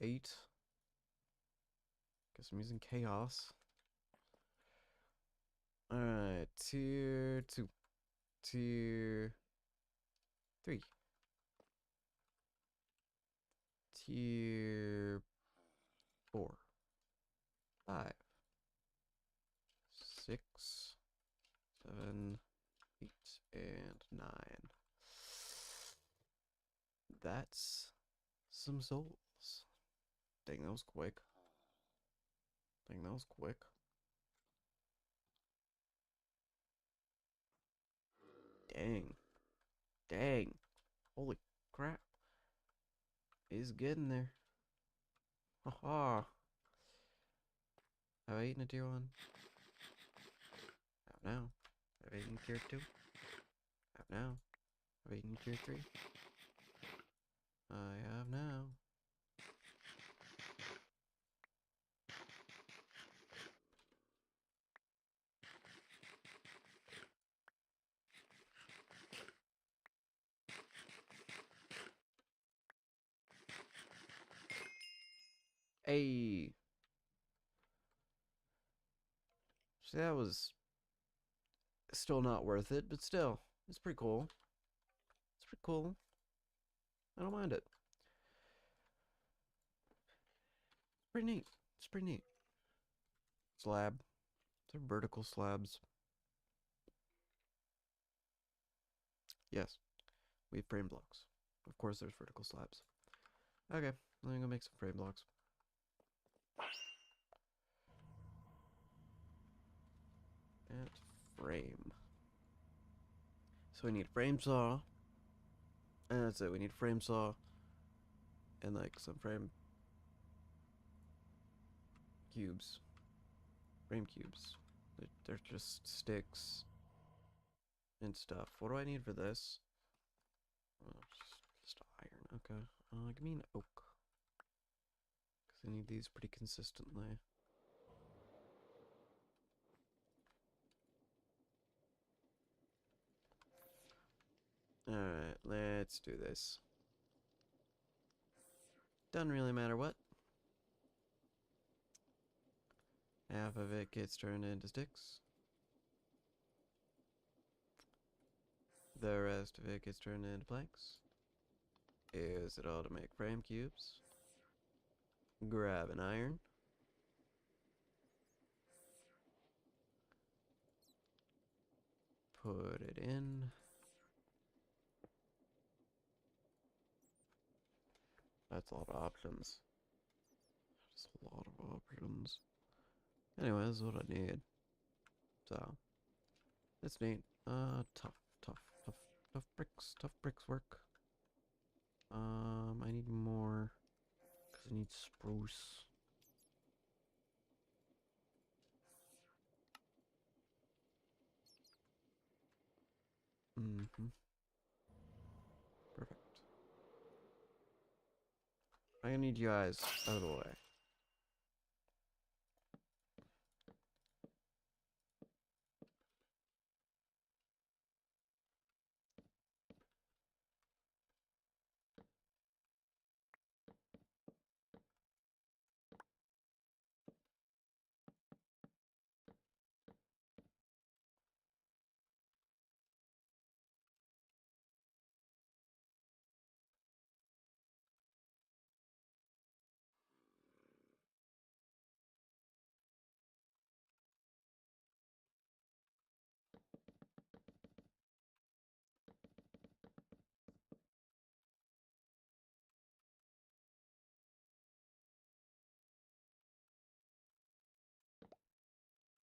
8. Guess I'm using chaos. Alright, tier 2. Tier 3. Tier 4. 5. 6. 7. 8. And 9. That's some souls. Dang, that was quick. Dang, that was quick. Dang. Dang. Holy crap. He's getting there. Haha. Have I eaten a tier 1? Have now. Have I eaten tier 2? Have now. Have I eaten tier 3? I have now. Hey. So that was still not worth it, but still, it's pretty cool. It's pretty cool. I don't mind it. It's pretty neat. It's pretty neat. Slab. They're vertical slabs. Yes, we have frame blocks. Of course, there's vertical slabs. Okay, I'm gonna make some frame blocks. And frame. So we need a frame saw. And that's it. We need a frame saw. And like some frame cubes. Frame cubes. They're just sticks and stuff. What do I need for this? Oh, just iron. Okay. Give me an oak. Because I need these pretty consistently. Alright, let's do this. Doesn't really matter what. Half of it gets turned into sticks. The rest of it gets turned into planks. Use it all to make frame cubes. Grab an iron. Put it in. That's a lot of options. That's a lot of options. Anyway, this is what I need. So, it's neat. Tough bricks. Tough bricks work. I need more. Because I need spruce. Perfect. I need you guys out of the way.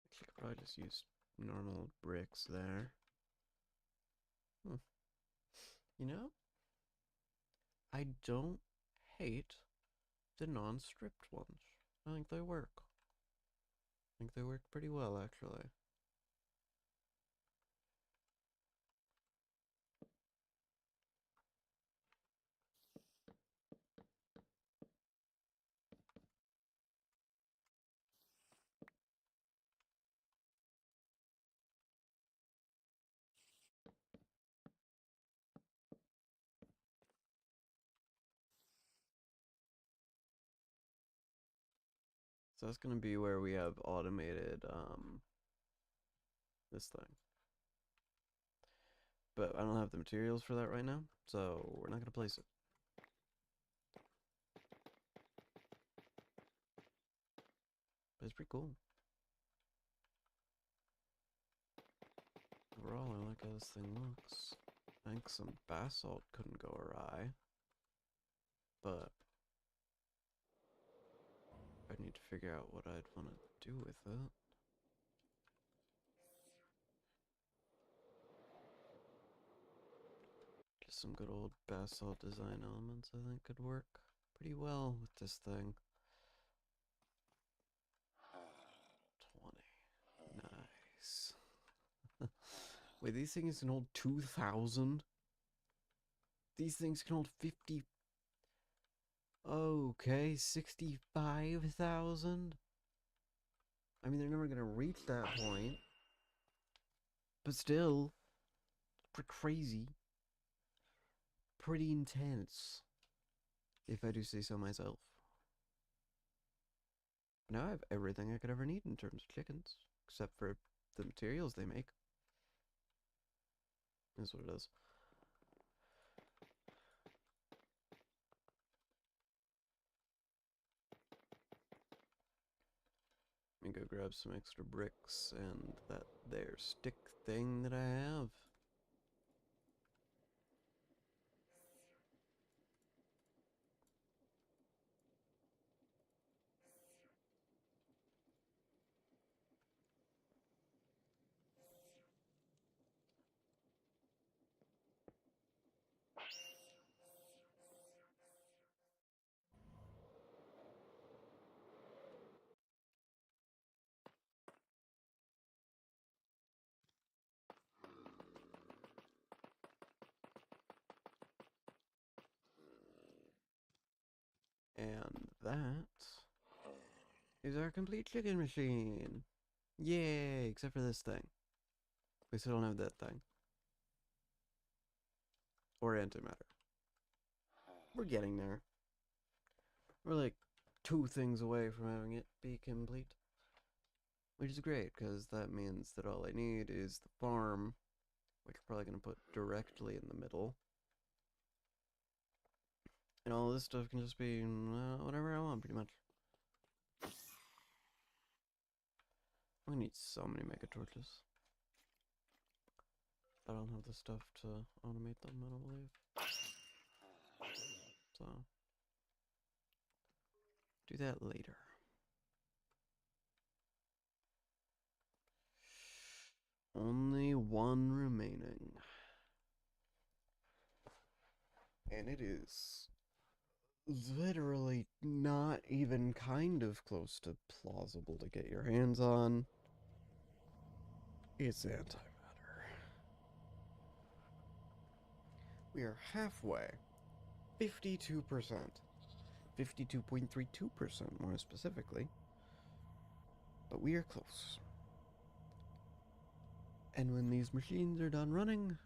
I could probably just use normal bricks there. You know, I don't hate the non-stripped ones. I think they work. I think they work pretty well, actually. So that's gonna be where we have automated, this thing. But I don't have the materials for that right now, so we're not gonna place it. But it's pretty cool. Overall, I like how this thing looks. I think some basalt couldn't go awry, but I need to figure out what I'd want to do with it. Just some good old basalt design elements I think could work pretty well with this thing. 20. Nice. Wait, these things can hold 2,000? These things can hold 50. Okay, 65,000? I mean, they're never gonna reach that point. But still, pretty crazy. Pretty intense. If I do say so myself. Now I have everything I could ever need in terms of chickens. Except for the materials they make. That's what it is. Let me go grab some extra bricks and that there stick thing that I have. And that is our complete chicken machine. Yay, except for this thing. We still don't have that thing. Or antimatter. We're getting there. We're like 2 things away from having it be complete. Which is great, because that means that all I need is the farm which we're probably going to put directly in the middle. And all this stuff can just be whatever I want, pretty much. I'm going to need so many mega torches. I don't have the stuff to automate them, I don't believe. So, do that later. Only one remaining. And it is literally not even kind of close to plausible to get your hands on. It's antimatter. We are halfway. 52%. 52.32% more specifically. But we are close. And when these machines are done running,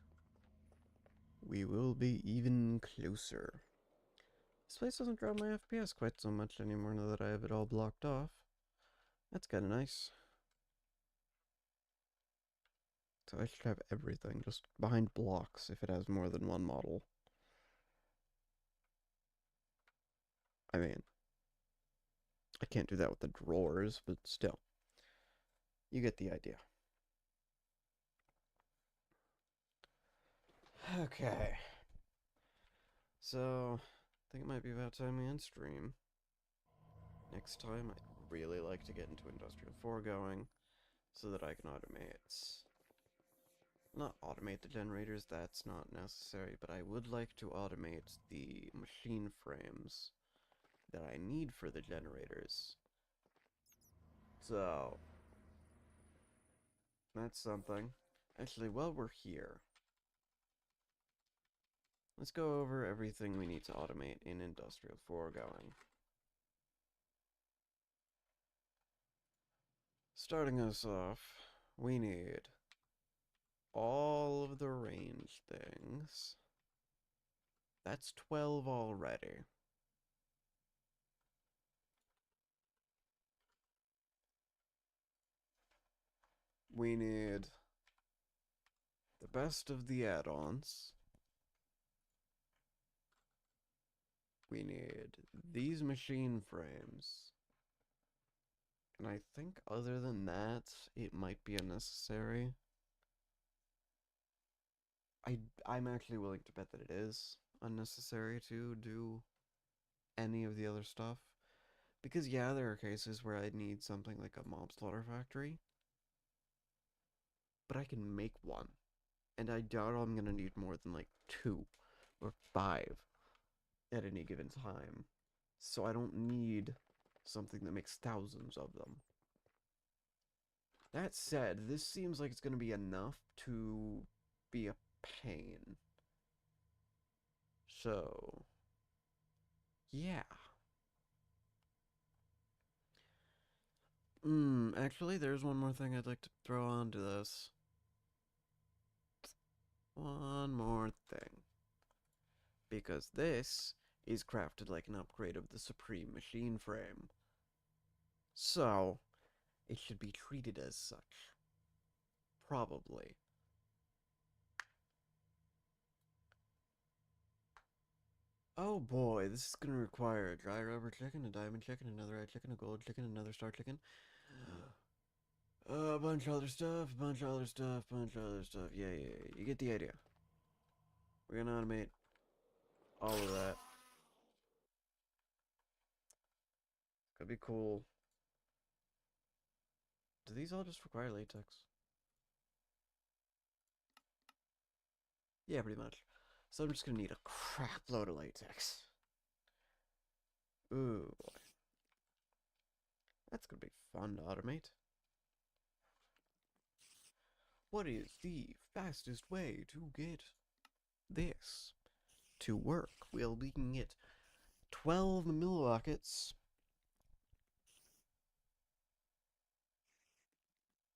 we will be even closer. This place doesn't drop my FPS quite so much anymore now that I have it all blocked off. That's kinda nice. So I should have everything just behind blocks if it has more than one model. I mean, I can't do that with the drawers, but still. You get the idea. Okay. So, I think it might be about time we end stream. Next time, I'd really like to get into industrial foregoing so that I can automate. Not automate the generators, that's not necessary, but I would like to automate the machine frames that I need for the generators. So, that's something. Actually, while we're here, let's go over everything we need to automate in industrial foregoing. Starting us off, we need all of the range things. That's 12 already. We need the best of the add-ons. We need these machine frames. And I think other than that, it might be unnecessary. I'm actually willing to bet that it is unnecessary to do any of the other stuff. Because yeah, there are cases where I'd need something like a mob slaughter factory. But I can make one. And I doubt I'm gonna need more than like 2 or 5 at any given time. So I don't need something that makes thousands of them. That said, this seems like it's gonna be enough to be a pain. So, yeah. Actually, there's one more thing I'd like to throw onto this. One more thing. Because this is crafted like an upgrade of the Supreme Machine Frame. So, it should be treated as such. Probably. Oh boy, this is gonna require a dry rubber chicken, a diamond chicken, another red chicken, a gold chicken, another star chicken. A bunch of other stuff, bunch of other stuff, bunch of other stuff. Yeah, you get the idea. We're gonna automate all of that. Could be cool. Do these all just require latex? Yeah, pretty much. So I'm just gonna need a crap load of latex. Ooh, boy. That's gonna be fun to automate. What is the fastest way to get this to work? Well, we can get 12 millirockets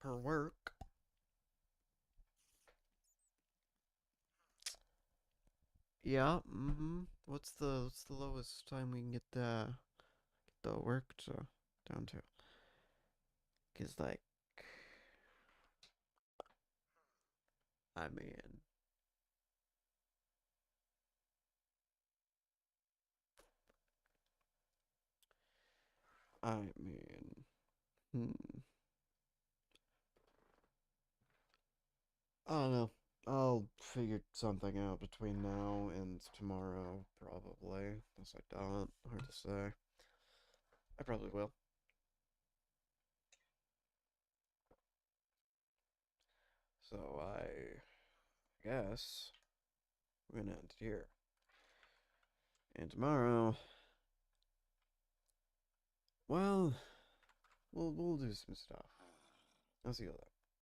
per work. Yeah, What's the lowest time we can get the work to down to? Cause like I mean, I mean, hmm. I don't know. I'll figure something out between now and tomorrow, probably. Unless I don't. Hard to say. I probably will. So I guess we're gonna end it here. And tomorrow, well, we'll do some stuff. I'll see you later.